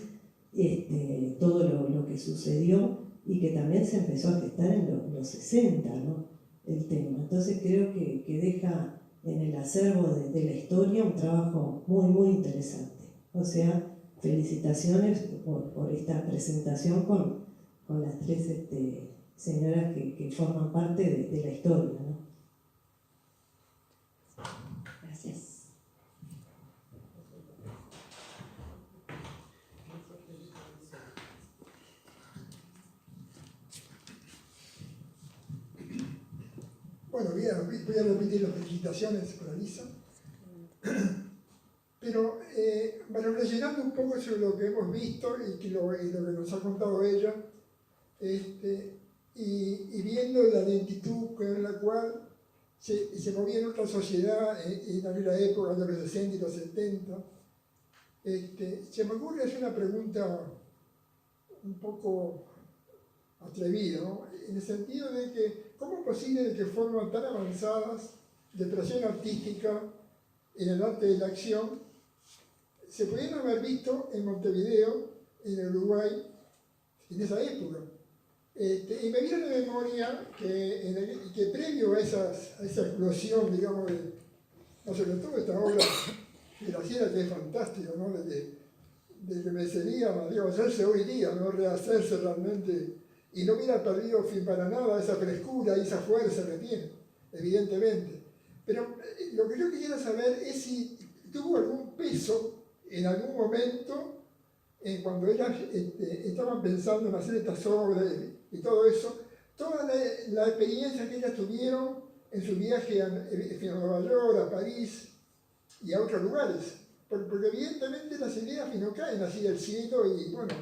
todo lo que sucedió y que también se empezó a gestar en los 60, ¿no? El tema. Entonces creo que deja en el acervo de la historia un trabajo muy interesante. O sea, felicitaciones por esta presentación con las tres señoras que forman parte de la historia, ¿no? Gracias. Bueno, voy a repetir las felicitaciones para Lisa. Pero, bueno, rellenando un poco sobre lo que hemos visto y lo que nos ha contado ella, y viendo la lentitud con la cual se movía en otra sociedad en aquella época, de los 60 y los 70, se me ocurre hacer una pregunta un poco atrevida, ¿no? En el sentido de que, ¿cómo es posible de que formas tan avanzadas de expresión artística en el arte de la acción se pudieron haber visto en Montevideo, en el Uruguay, en esa época? Y me viene de memoria que previo a esa explosión, digamos, sobre todo esta obra de la Sierra, que es fantástica, ¿no? De que me sería, digo, hacerse hoy día, no rehacerse realmente, y no hubiera perdido para nada esa frescura y esa fuerza que tiene, evidentemente. Pero lo que yo quisiera saber es si tuvo algún peso en algún momento, cuando ellas estaban pensando en hacer estas obras y todo eso, toda la experiencia que ellas tuvieron en su viaje a Nueva York, a París y a otros lugares. Porque evidentemente las ideas no caen así del cielo y bueno,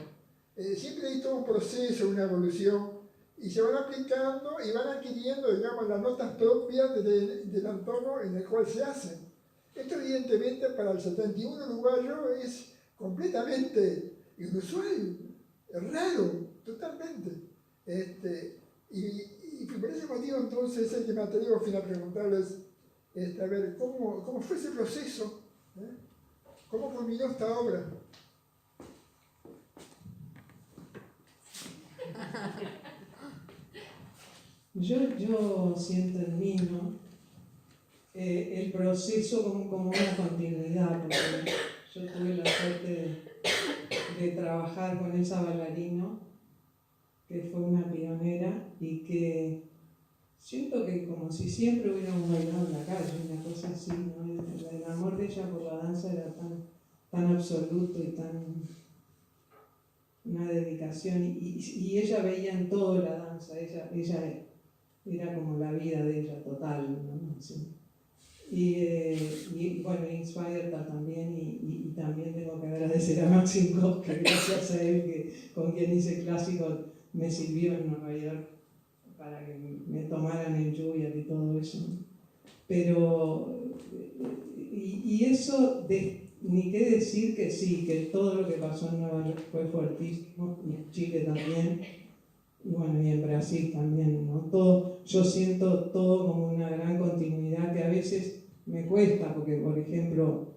siempre hay todo un proceso, una evolución, y se van aplicando y van adquiriendo, digamos, las notas propias del entorno en el cual se hacen. Esto evidentemente para el 71 uruguayo es completamente inusual, es raro, totalmente. Y por ese motivo entonces es que me atrevo a fin a preguntarles, a ver, ¿cómo fue ese proceso? ¿Cómo culminó esta obra? Yo siento en mí, ¿no? El proceso como una continuidad, porque yo tuve la suerte de trabajar con Elsa Ballarino, que fue una pionera y que siento que como si siempre hubiéramos bailado en la calle, una cosa así, ¿no? El amor de ella por la danza era tan absoluto y tan una dedicación, y ella veía en todo la danza, ella era como la vida de ella total, ¿no? Sí. Y bueno, Inspired también, y también tengo que agradecer a Maxim Koch, que gracias a él, con quien hice clásico, me sirvió en Nueva York para que me tomaran en Juilliard y todo eso. Pero, y eso, ni qué decir que sí, que todo lo que pasó en Nueva York fue fuertísimo, y en Chile también, y bueno, y en Brasil también, ¿no? Todo, yo siento todo como una gran continuidad que a veces me cuesta, porque por ejemplo,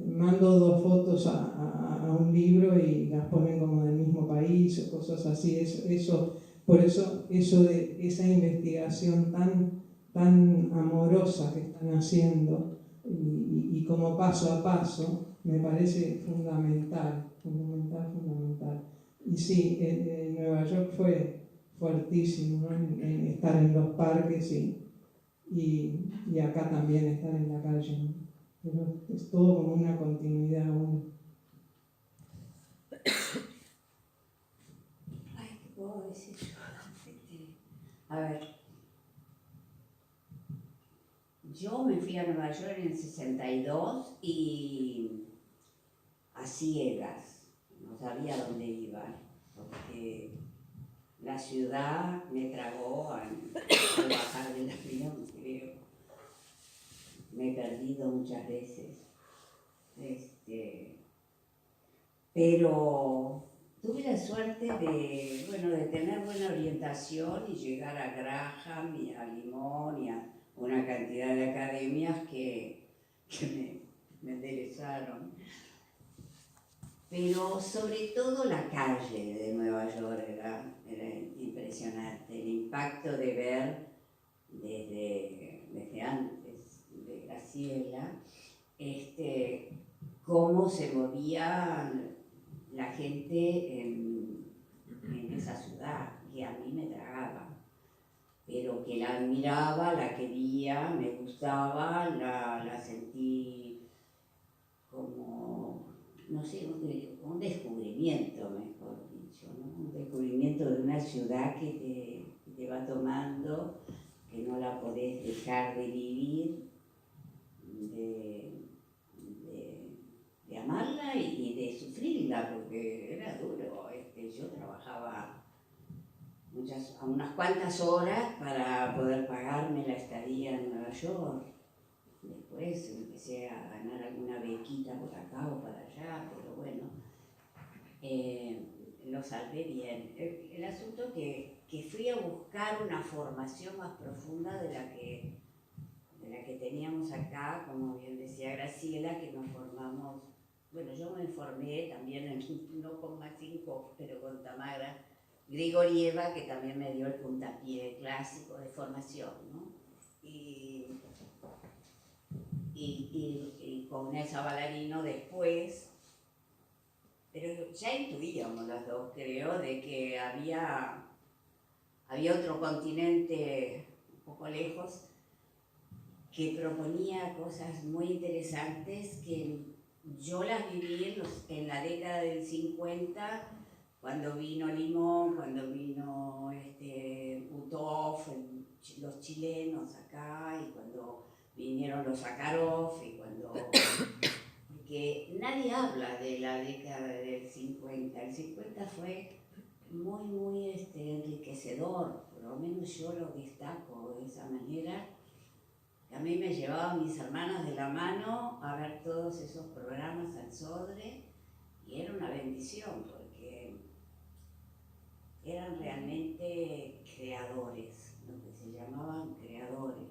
mando 2 fotos a un libro y las ponen como del mismo país o cosas así, por eso de esa investigación tan amorosa que están haciendo y como paso a paso, me parece fundamental. Y sí, en Nueva York fue fuertísimo, ¿no? en estar en los parques y acá también estar en la calle, ¿no? Pero es todo como una continuidad aún. Ay, ¿qué puedo decir? A ver, yo me fui a Nueva York en el 62 y a ciegas, no sabía dónde iba, porque la ciudad me tragó al bajar del avión, creo. Me he perdido muchas veces. Pero tuve la suerte de tener buena orientación y llegar a Graham y a Limón y a una cantidad de academias que me enderezaron. Pero sobre todo la calle de Nueva York era impresionante, el impacto de ver desde antes de Graciela, cómo se movía la gente en esa ciudad, que a mí me tragaba, pero que la admiraba, la quería, me gustaba, la sentí como, no sé, un descubrimiento, mejor dicho, ¿no? Un descubrimiento de una ciudad que te va tomando, que no la podés dejar de vivir, de amarla y de sufrirla, porque era duro. Yo trabajaba unas cuantas horas para poder pagarme la estadía en Nueva York. Después empecé a ganar alguna bequita por acá o para allá, pero bueno, lo salvé bien. El asunto que fui a buscar una formación más profunda de la que teníamos acá, como bien decía Graciela, que nos formamos, bueno, yo me formé también, no con Maxim Koch, pero con Tamara Grigorieva, que también me dio el puntapié clásico de formación, ¿no? Y con Elsa Ballarino después, pero ya intuíamos las dos, creo, de que había otro continente un poco lejos que proponía cosas muy interesantes que yo las viví en la década del 50, cuando vino Limón, cuando vino Uthoff, los chilenos acá, y cuando vinieron los Sakharov, y porque nadie habla de la década del 50. El 50 fue muy enriquecedor, por lo menos yo lo destaco de esa manera. A mí me llevaban mis hermanas de la mano a ver todos esos programas al Sodre, y era una bendición porque eran realmente creadores, lo que se llamaban creadores.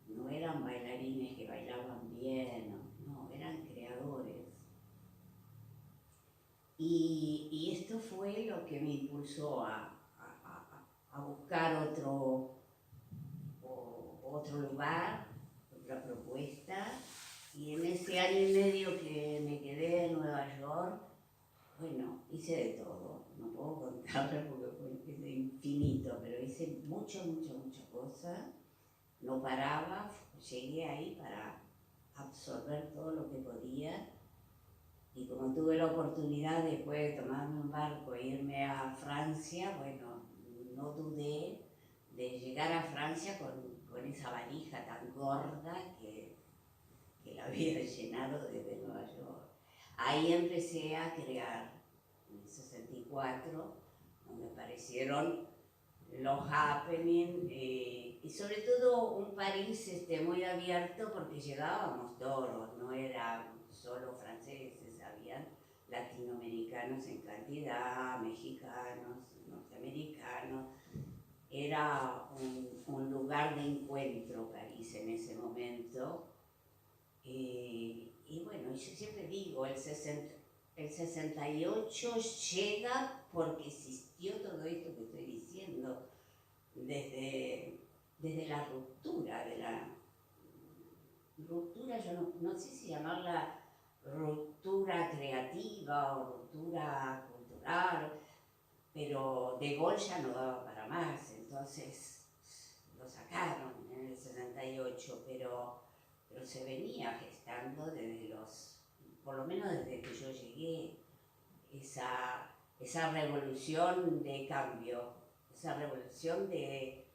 No eran bailarines que bailaban bien, no, eran creadores. Y esto fue lo que me impulsó a buscar otro lugar, otra propuesta, y en ese año y medio que me quedé en Nueva York bueno, hice de todo, no puedo contarlo porque es infinito, pero hice muchas cosas, no paraba, llegué ahí para absorber todo lo que podía. Y como tuve la oportunidad después de tomarme un barco e irme a Francia, bueno, no dudé de llegar a Francia con esa valija tan gorda que la había llenado desde Nueva York. Ahí empecé a crear, en el 64, donde aparecieron los happening y sobre todo un París muy abierto porque llegábamos todos, no era solo franceses, habían latinoamericanos en cantidad, mexicanos, norteamericanos. Era un lugar de encuentro París en ese momento. Y bueno, yo siempre digo, el 68 llega porque existió todo esto que estoy diciendo, desde la ruptura, yo no sé si llamarla ruptura creativa o ruptura cultural, pero De Gaulle ya no daba para más, entonces lo sacaron en el 68, pero se venía gestando por lo menos desde que yo llegué, esa revolución de cambio, esa revolución de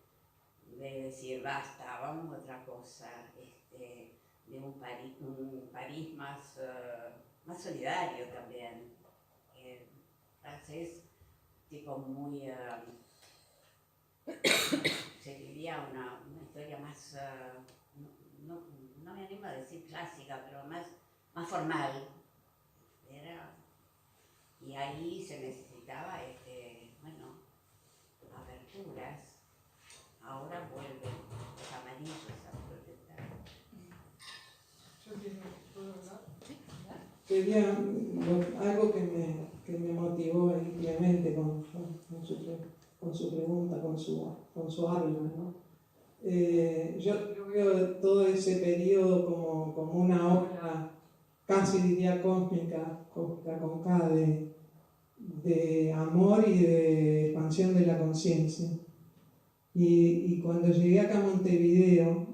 decir basta, vamos a otra cosa, de un París más solidario también. Francés, tipo muy, se vivía una historia más, no me animo a decir clásica, pero más formal. Y ahí se necesitaba, aperturas. Ahora vuelven los amarillos a protestar. ¿Puedo hablar? Quería algo que me motivó ahí Clemente con su pregunta, con su habla, ¿no? Yo veo todo ese periodo como una ola, casi diría cósmica con K, de amor y de expansión de la conciencia. Y cuando llegué acá a Montevideo,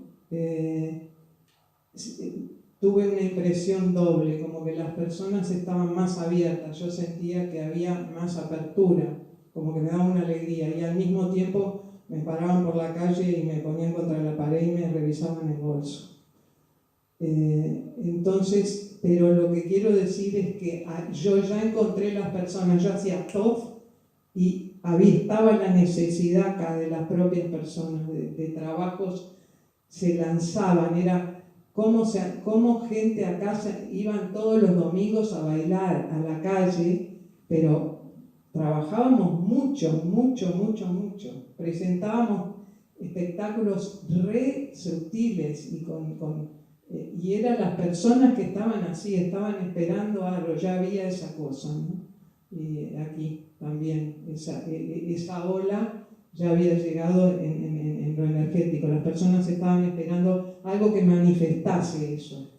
tuve una impresión doble, como que las personas estaban más abiertas, yo sentía que había más apertura, como que me daba una alegría, y al mismo tiempo me paraban por la calle y me ponían contra la pared y me revisaban el bolso. Entonces, pero lo que quiero decir es que yo ya encontré las personas, yo hacía TOF y estaba la necesidad acá de las propias personas, de trabajos se lanzaban, era como gente acá iban todos los domingos a bailar a la calle, pero trabajábamos mucho, presentábamos espectáculos re sutiles y eran las personas que estaban así, estaban esperando algo, ya había esa cosa, ¿no? Aquí también, esa ola ya había llegado en lo energético, las personas estaban esperando algo que manifestase eso.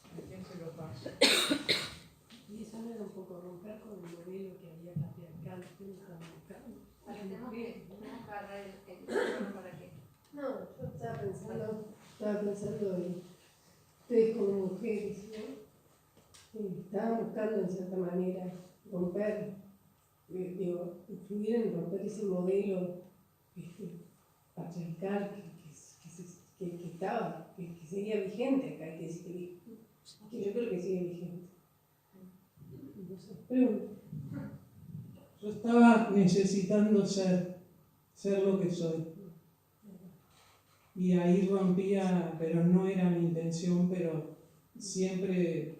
¿A quién se lo paso? Y eso no era un poco romper con el modelo que había patriarcal que estaban buscando. Tenemos que agarrar el micrófono para que... No, yo estaba pensando en ustedes como mujeres, ¿no? Estaban buscando en cierta manera romper, influir en romper ese modelo patriarcal que estaba, que seguía vigente acá, que yo creo que sigue vigente. No sé, pregunto. Yo estaba necesitando ser lo que soy. Y ahí rompía, pero no era mi intención, pero siempre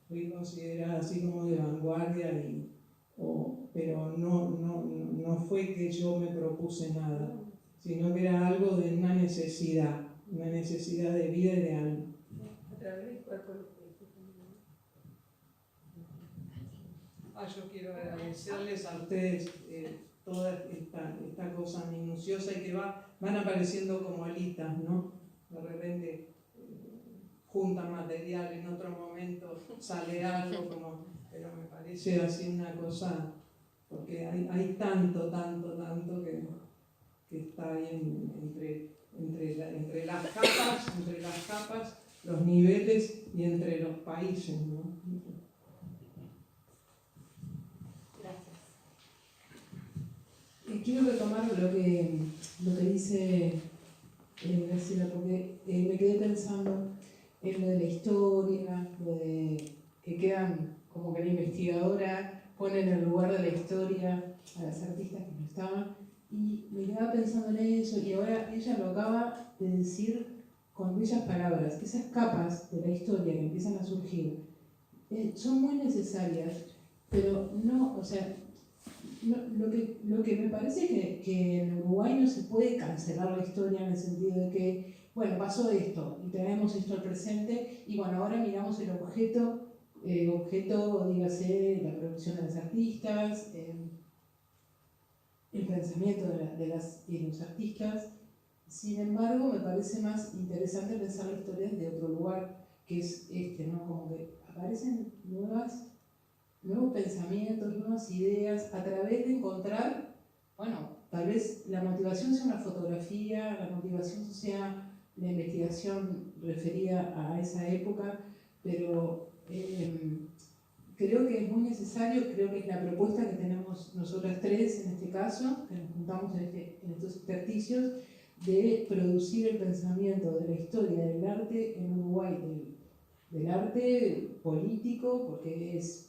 fui considerada así como de vanguardia, pero no fue que yo me propuse nada, sino que era algo de una necesidad de vida y de alma. A través del cuerpo. Yo quiero agradecerles a ustedes toda esta cosa minuciosa y que van apareciendo como alitas, ¿no? De repente juntan material, en otro momento sale algo como pero me parece así una cosa, porque hay tanto que está ahí entre las capas, los niveles y entre los países, ¿no? Quiero retomar lo que dice Graciela, porque me quedé pensando en lo de la historia, lo de que quedan como que la investigadora pone en el lugar de la historia a las artistas que no estaban, y me quedaba pensando en eso, y ahora ella lo acaba de decir con bellas palabras. Esas capas de la historia que empiezan a surgir son muy necesarias, pero no, o sea, lo que me parece es que en Uruguay no se puede cancelar la historia en el sentido de que, bueno, pasó esto y traemos esto al presente y bueno, ahora miramos el objeto, dígase, la producción de las artistas, el pensamiento de las y los artistas. Sin embargo, me parece más interesante pensar la historia de otro lugar, que es ¿no? Como que aparecen nuevos pensamientos, nuevas ideas, a través de encontrar, bueno, tal vez la motivación sea una fotografía, la motivación sea la investigación referida a esa época, pero creo que es muy necesario, creo que es la propuesta que tenemos nosotras tres en este caso, que nos juntamos en estos ejercicios, de producir el pensamiento de la historia del arte en Uruguay, del arte político, porque es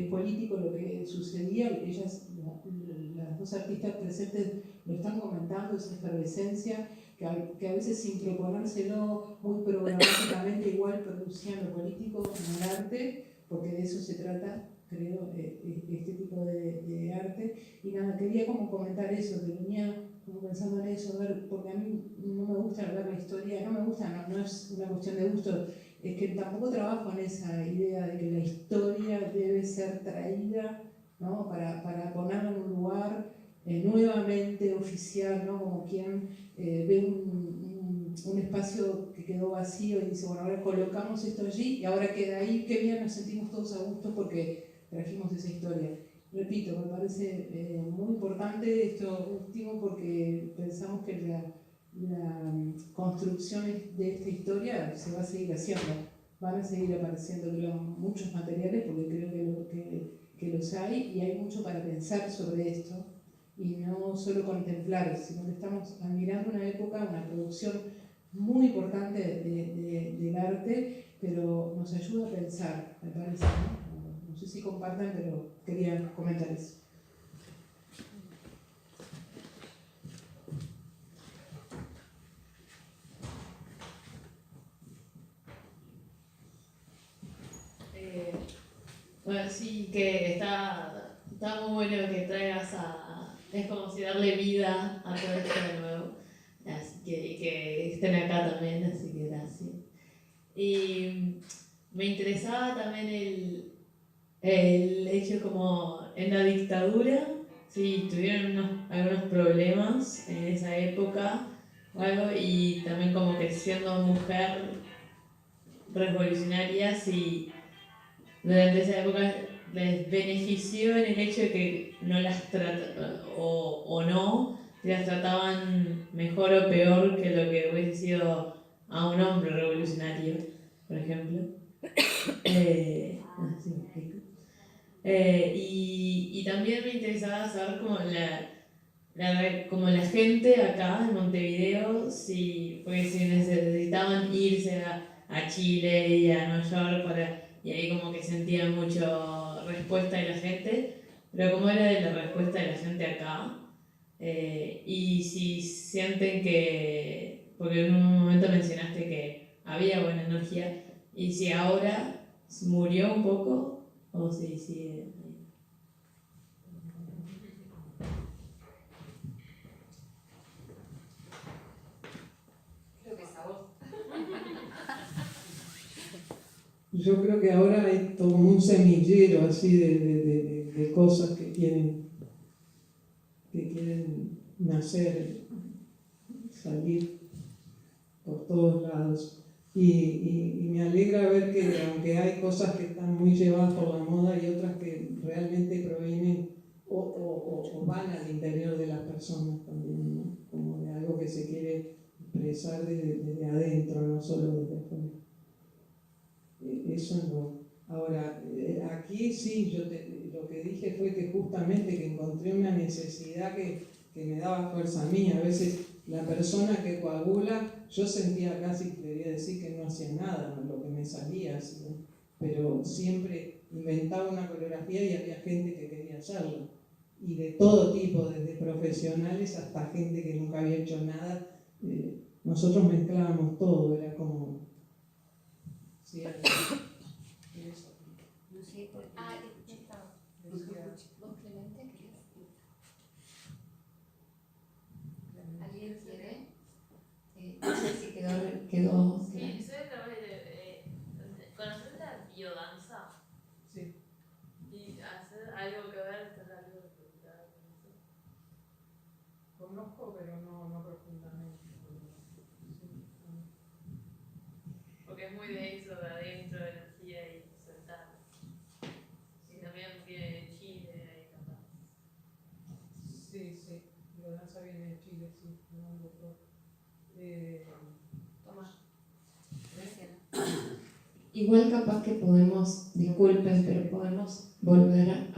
político lo que sucedía. Ellas, las dos artistas presentes, lo están comentando, esa efervescencia que a veces sin proponérselo muy programáticamente igual producían lo político en el arte, porque de eso se trata, creo, este tipo de arte. Y nada, quería como comentar eso, que venía como pensando en eso, porque a mí no me gusta hablar la historia, no es una cuestión de gusto, es que tampoco trabajo en esa idea de que la historia debe ser traída, ¿no? para ponerla en un lugar nuevamente oficial, ¿no? Como quien ve un espacio que quedó vacío y dice, bueno, ahora colocamos esto allí y ahora queda ahí, qué bien, nos sentimos todos a gusto porque trajimos esa historia. Repito, me parece muy importante esto último porque pensamos que la construcción de esta historia se va a seguir haciendo. Van a seguir apareciendo, creo, muchos materiales porque creo que los hay y hay mucho para pensar sobre esto y no solo contemplar, sino que estamos admirando una época, una producción muy importante del arte, pero nos ayuda a pensar, me parece, ¿no? No sé si compartan, pero quería comentar eso. Bueno, sí, que está muy bueno que traigas es como si darle vida a todo esto de nuevo. Así que estén acá también, así que gracias. Y me interesaba también el hecho como en la dictadura, si tuvieron algunos problemas en esa época o algo, y también como que siendo mujer revolucionaria, si durante esa época les benefició en el hecho de que no las trataban, o no, si las trataban mejor o peor que lo que hubiese sido a un hombre revolucionario, por ejemplo. Y también me interesaba saber como la gente acá en Montevideo, porque si necesitaban irse a Chile y a Nueva York y ahí como que sentían mucho respuesta de la gente, pero cómo era de la respuesta de la gente acá, y si sienten que, porque en un momento mencionaste que había buena energía, y si ahora murió un poco, o si sigue. Creo que es a vos. Yo creo que ahora hay como un semillero así de cosas que quieren nacer, salir por todos lados. Y me alegra ver que aunque hay cosas que están muy llevadas por la moda y otras que realmente provienen o van al interior de las personas también, ¿no? Como de algo que se quiere expresar desde adentro, no solo desde afuera. Eso es lo... Ahora, aquí sí, lo que dije fue que justamente que encontré una necesidad que me daba fuerza a mí. A veces la persona que coagula, yo sentía casi, debería decir que no hacía nada, ¿no? Lo que me salía, así, ¿no? Pero siempre inventaba una coreografía y había gente que quería hacerlo. Y de todo tipo, desde profesionales hasta gente que nunca había hecho nada. Nosotros mezclábamos todo, era como... Sí, eso. No sé por qué. ¿Vos, Clemente, querés? ¿Alguien quiere? No sé si quedó Sí, soy a través de ¿conocés la biodanza? Sí. Y hacer algo que ver, tener algo que preguntar con eso. Conozco, pero no profundamente. Porque es muy de eso, de adentro, de energía y soltar. Y también viene de Chile, ahí capaz. Sí, la danza viene de Chile, sí, no un doctor. Toma. igual capaz que podemos, disculpen, pero podemos volver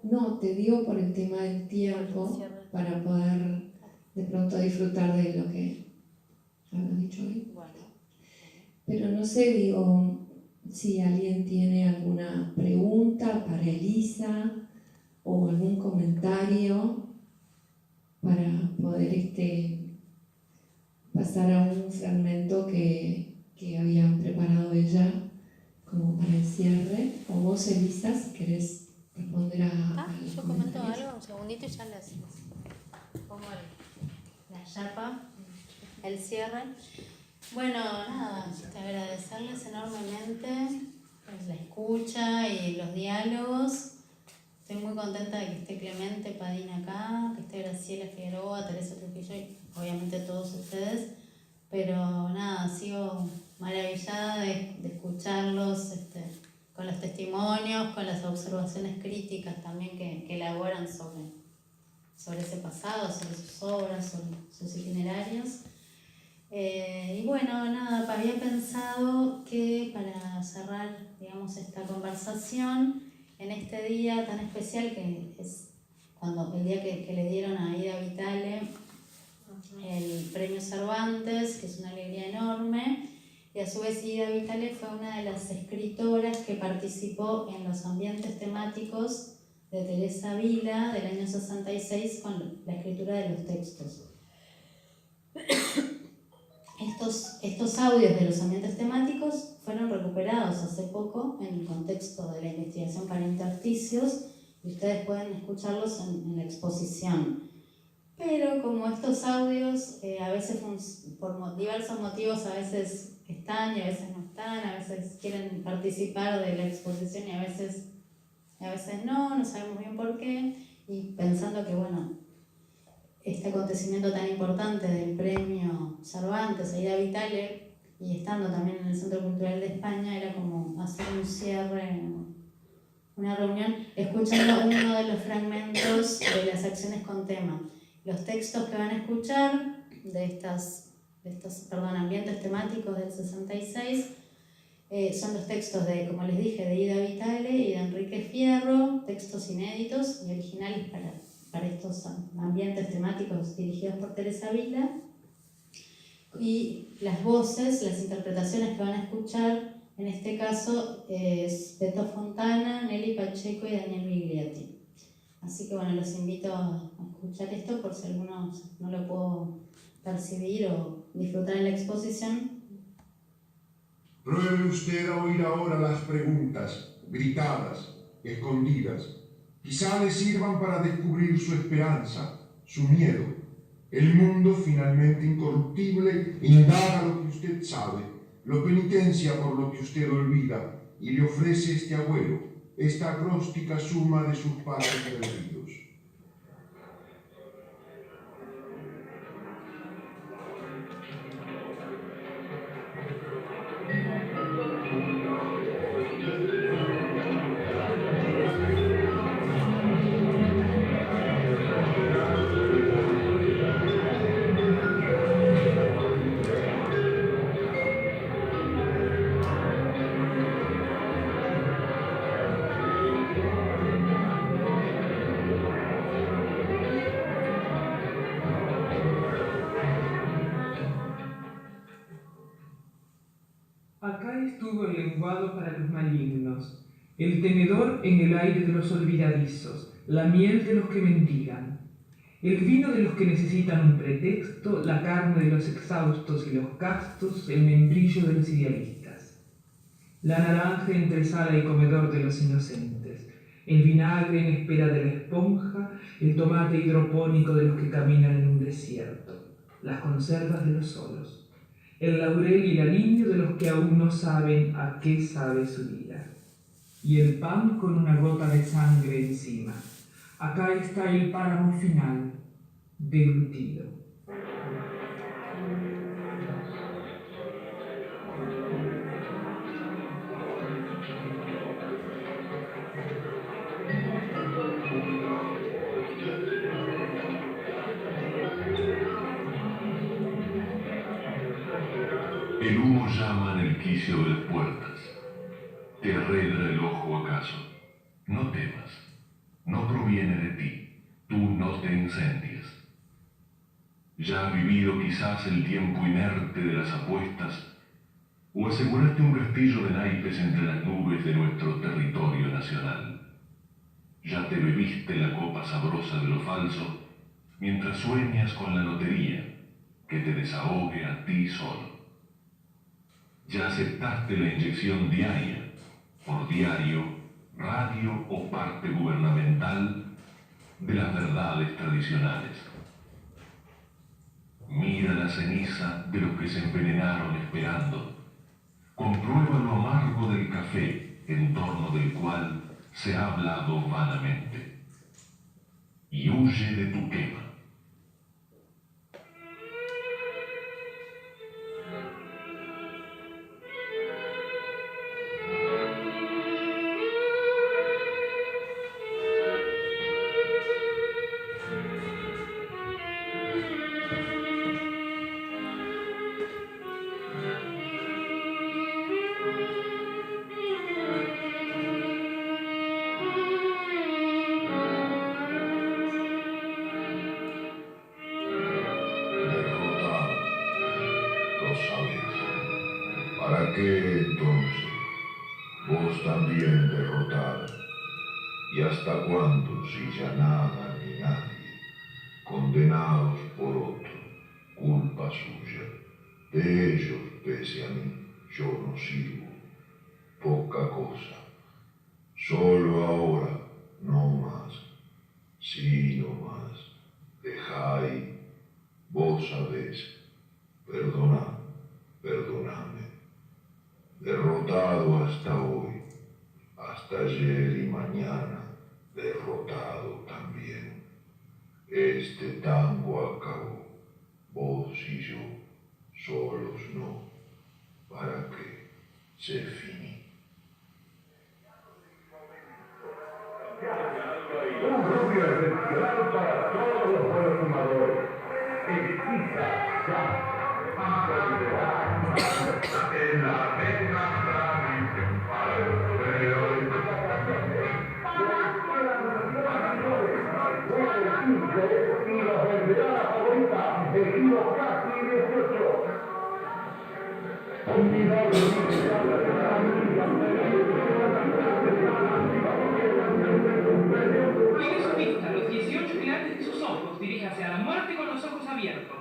no, te digo por el tema del tiempo, para poder de pronto disfrutar de lo que habíamos dicho hoy. Pero no sé, digo, si alguien tiene alguna pregunta para Elisa o algún comentario para poder pasar a un fragmento que había preparado ella como para el cierre. O vos, Elisa, si querés responder a Yo comento algo, un segundito y ya le hacemos. Pongo la chapa, el cierre. Bueno, nada, agradecerles enormemente la escucha y los diálogos. Estoy muy contenta de que esté Clemente Padín acá, que esté Graciela Figueroa, Teresa Trujillo y obviamente todos ustedes. Pero nada, sigo maravillada de escucharlos con los testimonios, con las observaciones críticas también que elaboran sobre ese pasado, sobre sus obras, sobre sus itinerarios. Y bueno, nada, había pensado que para cerrar, digamos, esta conversación, en este día tan especial que es el día que le dieron a Ida Vitale el premio Cervantes, que es una alegría enorme, y a su vez Ida Vitale fue una de las escritoras que participó en los ambientes temáticos de Teresa Vila del año 66 con la escritura de los textos. Estos audios de los ambientes temáticos fueron recuperados hace poco en el contexto de la investigación para intersticios y ustedes pueden escucharlos en la exposición. Pero como estos audios a veces por diversos motivos a veces están y a veces no están, a veces quieren participar de la exposición y a veces no sabemos bien por qué, y pensando que bueno, este acontecimiento tan importante del premio Cervantes a Ida Vitale y estando también en el Centro Cultural de España era como hacer un cierre, una reunión, escuchando uno de los fragmentos de las acciones con tema. Los textos que van a escuchar de estos ambientes temáticos del 66 son los textos como les dije, de Ida Vitale y de Enrique Fierro, textos inéditos y originales para estos ambientes temáticos dirigidos por Teresa Vila. Y las voces, las interpretaciones que van a escuchar, en este caso es Beto Fontana, Nelly Pacheco y Daniel Biglietti. Así que bueno, los invito a escuchar esto por si alguno no lo puedo percibir o disfrutar en la exposición. Pruebe usted a oír ahora las preguntas, gritadas, escondidas. Quizá le sirvan para descubrir su esperanza, su miedo. El mundo finalmente incorruptible indaga lo que usted sabe, lo penitencia por lo que usted olvida y le ofrece este agüero, esta acróstica suma de sus pasos perdidos. reservado para los malignos, el tenedor en el aire de los olvidadizos, la miel de los que mendigan, el vino de los que necesitan un pretexto, la carne de los exhaustos y los castos, el membrillo de los idealistas, la naranja entre sala y comedor de los inocentes, el vinagre en espera de la esponja, el tomate hidropónico de los que caminan en un desierto, las conservas de los solos, el laurel y el aliño de los que aún no saben a qué sabe su vida, y el pan con una gota de sangre encima. Acá está el páramo final, deglutido. El humo llama en el quicio de las puertas. ¿Te arredra el ojo acaso? No temas. No proviene de ti. Tú no te incendies. ¿Ya has vivido quizás el tiempo inerte de las apuestas? ¿O aseguraste un castillo de naipes entre las nubes de nuestro territorio nacional? ¿Ya te bebiste la copa sabrosa de lo falso mientras sueñas con la lotería que te desahogue a ti solo? ¿Ya aceptaste la inyección diaria, por diario, radio o parte gubernamental, de las verdades tradicionales? Mira la ceniza de los que se envenenaron esperando. Comprueba lo amargo del café en torno del cual se ha hablado vanamente. Y huye de tu quema. ¿Para qué entonces? Vos también derrotada. ¿Y hasta cuándo si ya nada ni nadie? Condenados por otro, culpa suya. De ellos, pese a mí, yo no sirvo. Poca cosa. Solo ahora, no más. Sí, no más. Dejáis, vos sabés. Perdonadme. Derrotado hasta hoy, hasta ayer y mañana, derrotado también. Este tango acabó, vos y yo, solos no. ¿Para qué? Se finí. Un rubio excepcional para todos los buenos fumadores. Exquisa, ya. En la vena para y la veterana favorita de Kilo Casi 18. Tiene su vista los 18 quilates de sus ojos. Diríjase a la muerte con los ojos abiertos.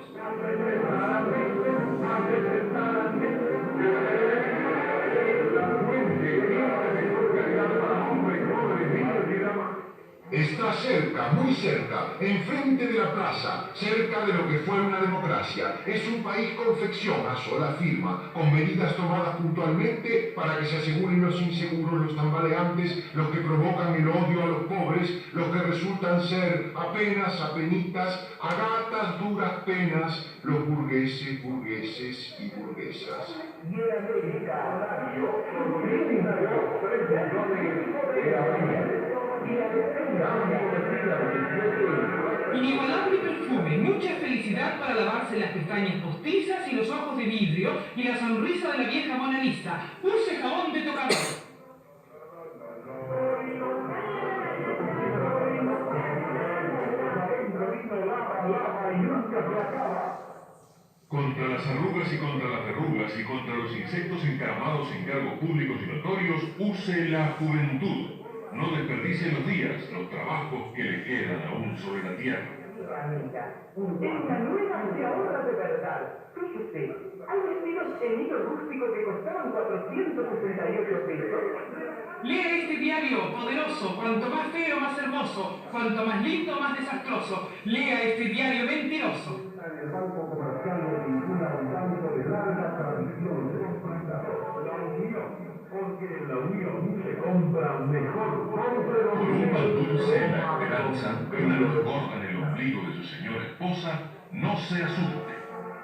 Está cerca, muy cerca, enfrente de la plaza, cerca de lo que fue una democracia. Es un país confección a sola firma, con medidas tomadas puntualmente para que se aseguren los inseguros, los tambaleantes, los que provocan el odio a los pobres, los que resultan ser apenitas, a gatas duras penas, los burgueses y burguesas. Inigualable perfume, mucha felicidad para lavarse las pestañas postizas y los ojos de vidrio y la sonrisa de la vieja Mona Lisa. Use jabón de tocador. Contra la las arrugas y contra las verrugas y contra los insectos encaramados en cargos públicos y notorios, use la juventud. No desperdicie los días, los trabajos que le quedan aún sobre la tierra. En la nueva se ahorra de verdad. Fíjese, hay vestidos en hilo rústico que costaban 468 pesos. Lea este diario, poderoso, cuanto más feo, más hermoso, cuanto más lindo, más desastroso. Lea este diario mentiroso. El Banco Comercial de ninguna abundante de larga tradición de comprador. La Unión, porque en la Unión se compra mejor. Por un pan dulce en la esperanza que una luz gorda en el ombligo de su señora esposa, no se asuste.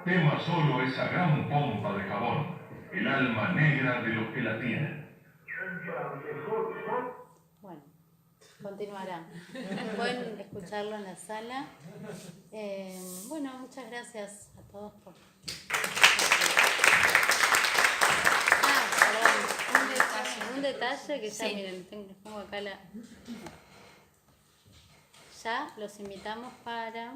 Tema solo esa gran pompa de jabón, el alma negra de los que la tienen. Bueno, continuará. Pueden escucharlo en la sala. Bueno, muchas gracias a todos por... Perdón, un detalle que ya, miren, les pongo acá la... Ya los invitamos para...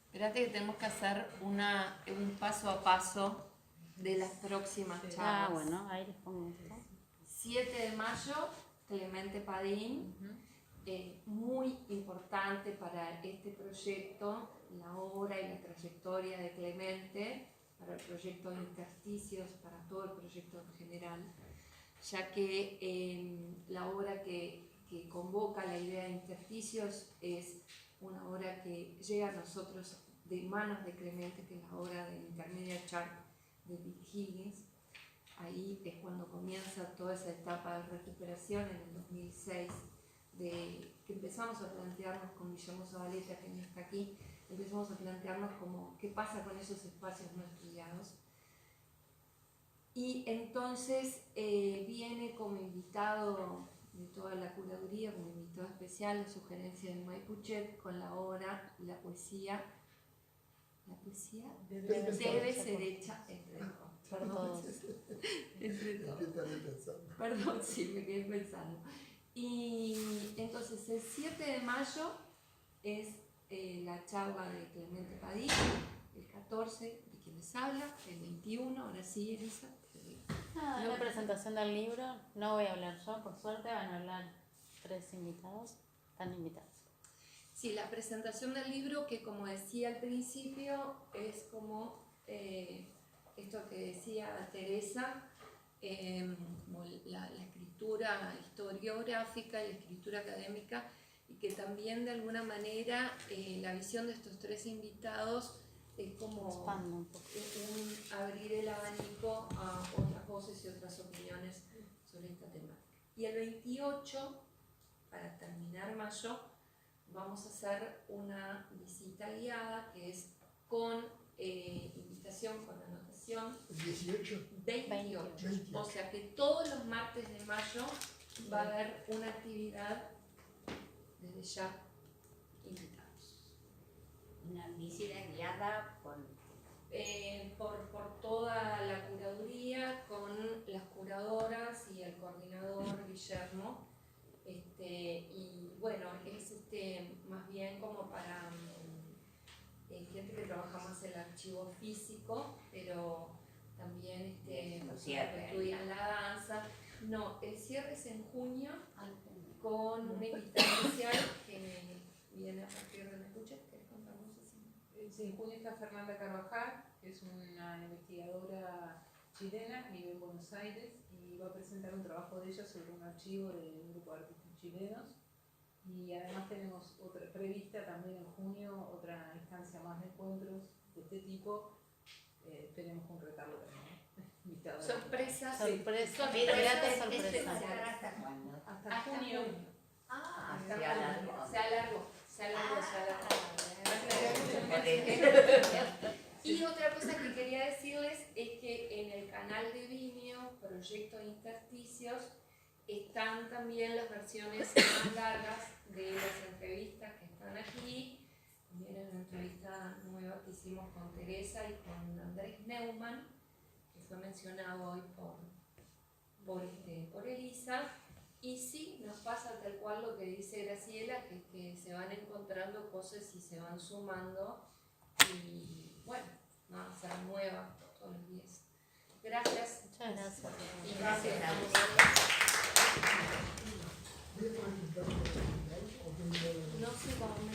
Espérate que tenemos que hacer un paso a paso de las próximas charlas. Bueno, ahí les pongo esto. 7 de mayo, Clemente Padín. Muy importante para este proyecto, la obra y la trayectoria de Clemente, para el proyecto de Intersticios, para todo el proyecto en general, ya que la obra que convoca la idea de Intersticios es una obra que llega a nosotros de manos de Clemente, que es la obra del Intermedia Chart de Bill Higgins. Ahí es cuando comienza toda esa etapa de recuperación en el 2006, que empezamos a plantearnos con Guillermo Zabaleta, que no está aquí, empezamos a plantearnos como qué pasa con esos espacios no estudiados. Y entonces viene como invitado de toda la curaduría, como invitado especial, la sugerencia de Mike Puchet con la obra La poesía debe ser hecha entre todos. Perdón, sí, me quedé pensando. Y entonces el 7 de mayo es la charla de Clemente Padín, el 14 de quien les habla, el 21, ahora sí, Elisa. La presentación del libro, no voy a hablar yo, por suerte van a hablar 3 invitados, están invitados. Sí, la presentación del libro, que como decía al principio, es como esto que decía Teresa, como la escritura historiográfica, la escritura académica, y que también de alguna manera la visión de estos 3 invitados es como un abrir el abanico a otras voces y otras opiniones sobre esta temática. Y el 28, para terminar mayo, vamos a hacer una visita guiada que es con invitación, con anotación. ¿El 18? 28. O sea que todos los martes de mayo va a haber una actividad desde ya invitados. Una visita guiada por toda la curaduría, con las curadoras y el coordinador Guillermo. Y bueno, es más bien como para gente que trabaja más el archivo físico, pero también que estudian la danza. No, el cierre es en junio con una invitada especial que viene a partir de Nepuche. ¿Querés contarnos así? Sí, en junio está Fernanda Carvajal, que es una investigadora chilena que vive en Buenos Aires y va a presentar un trabajo de ella sobre un archivo de un grupo de artistas chilenos. Y además tenemos otra prevista también en junio, otra instancia más de encuentros de este tipo. Esperemos concretarlo también. Sorpresas. Sorpresa. ¿Hasta cuándo? Hasta junio. Se alargó. Se alargó. Y otra cosa que quería decirles es que en el canal de Vimeo, Proyecto Intersticios, están también las versiones más largas de las entrevistas que están aquí. También en una entrevista nueva que hicimos con Teresa y con Andrés Neumann, que fue mencionado hoy por Elisa. Y sí, nos pasa tal cual lo que dice Graciela, que se van encontrando cosas y se van sumando. Y bueno, ¿no? Se renueva todos los días. Gracias. Muchas gracias. Y gracias a vosotros. no sé cómo me...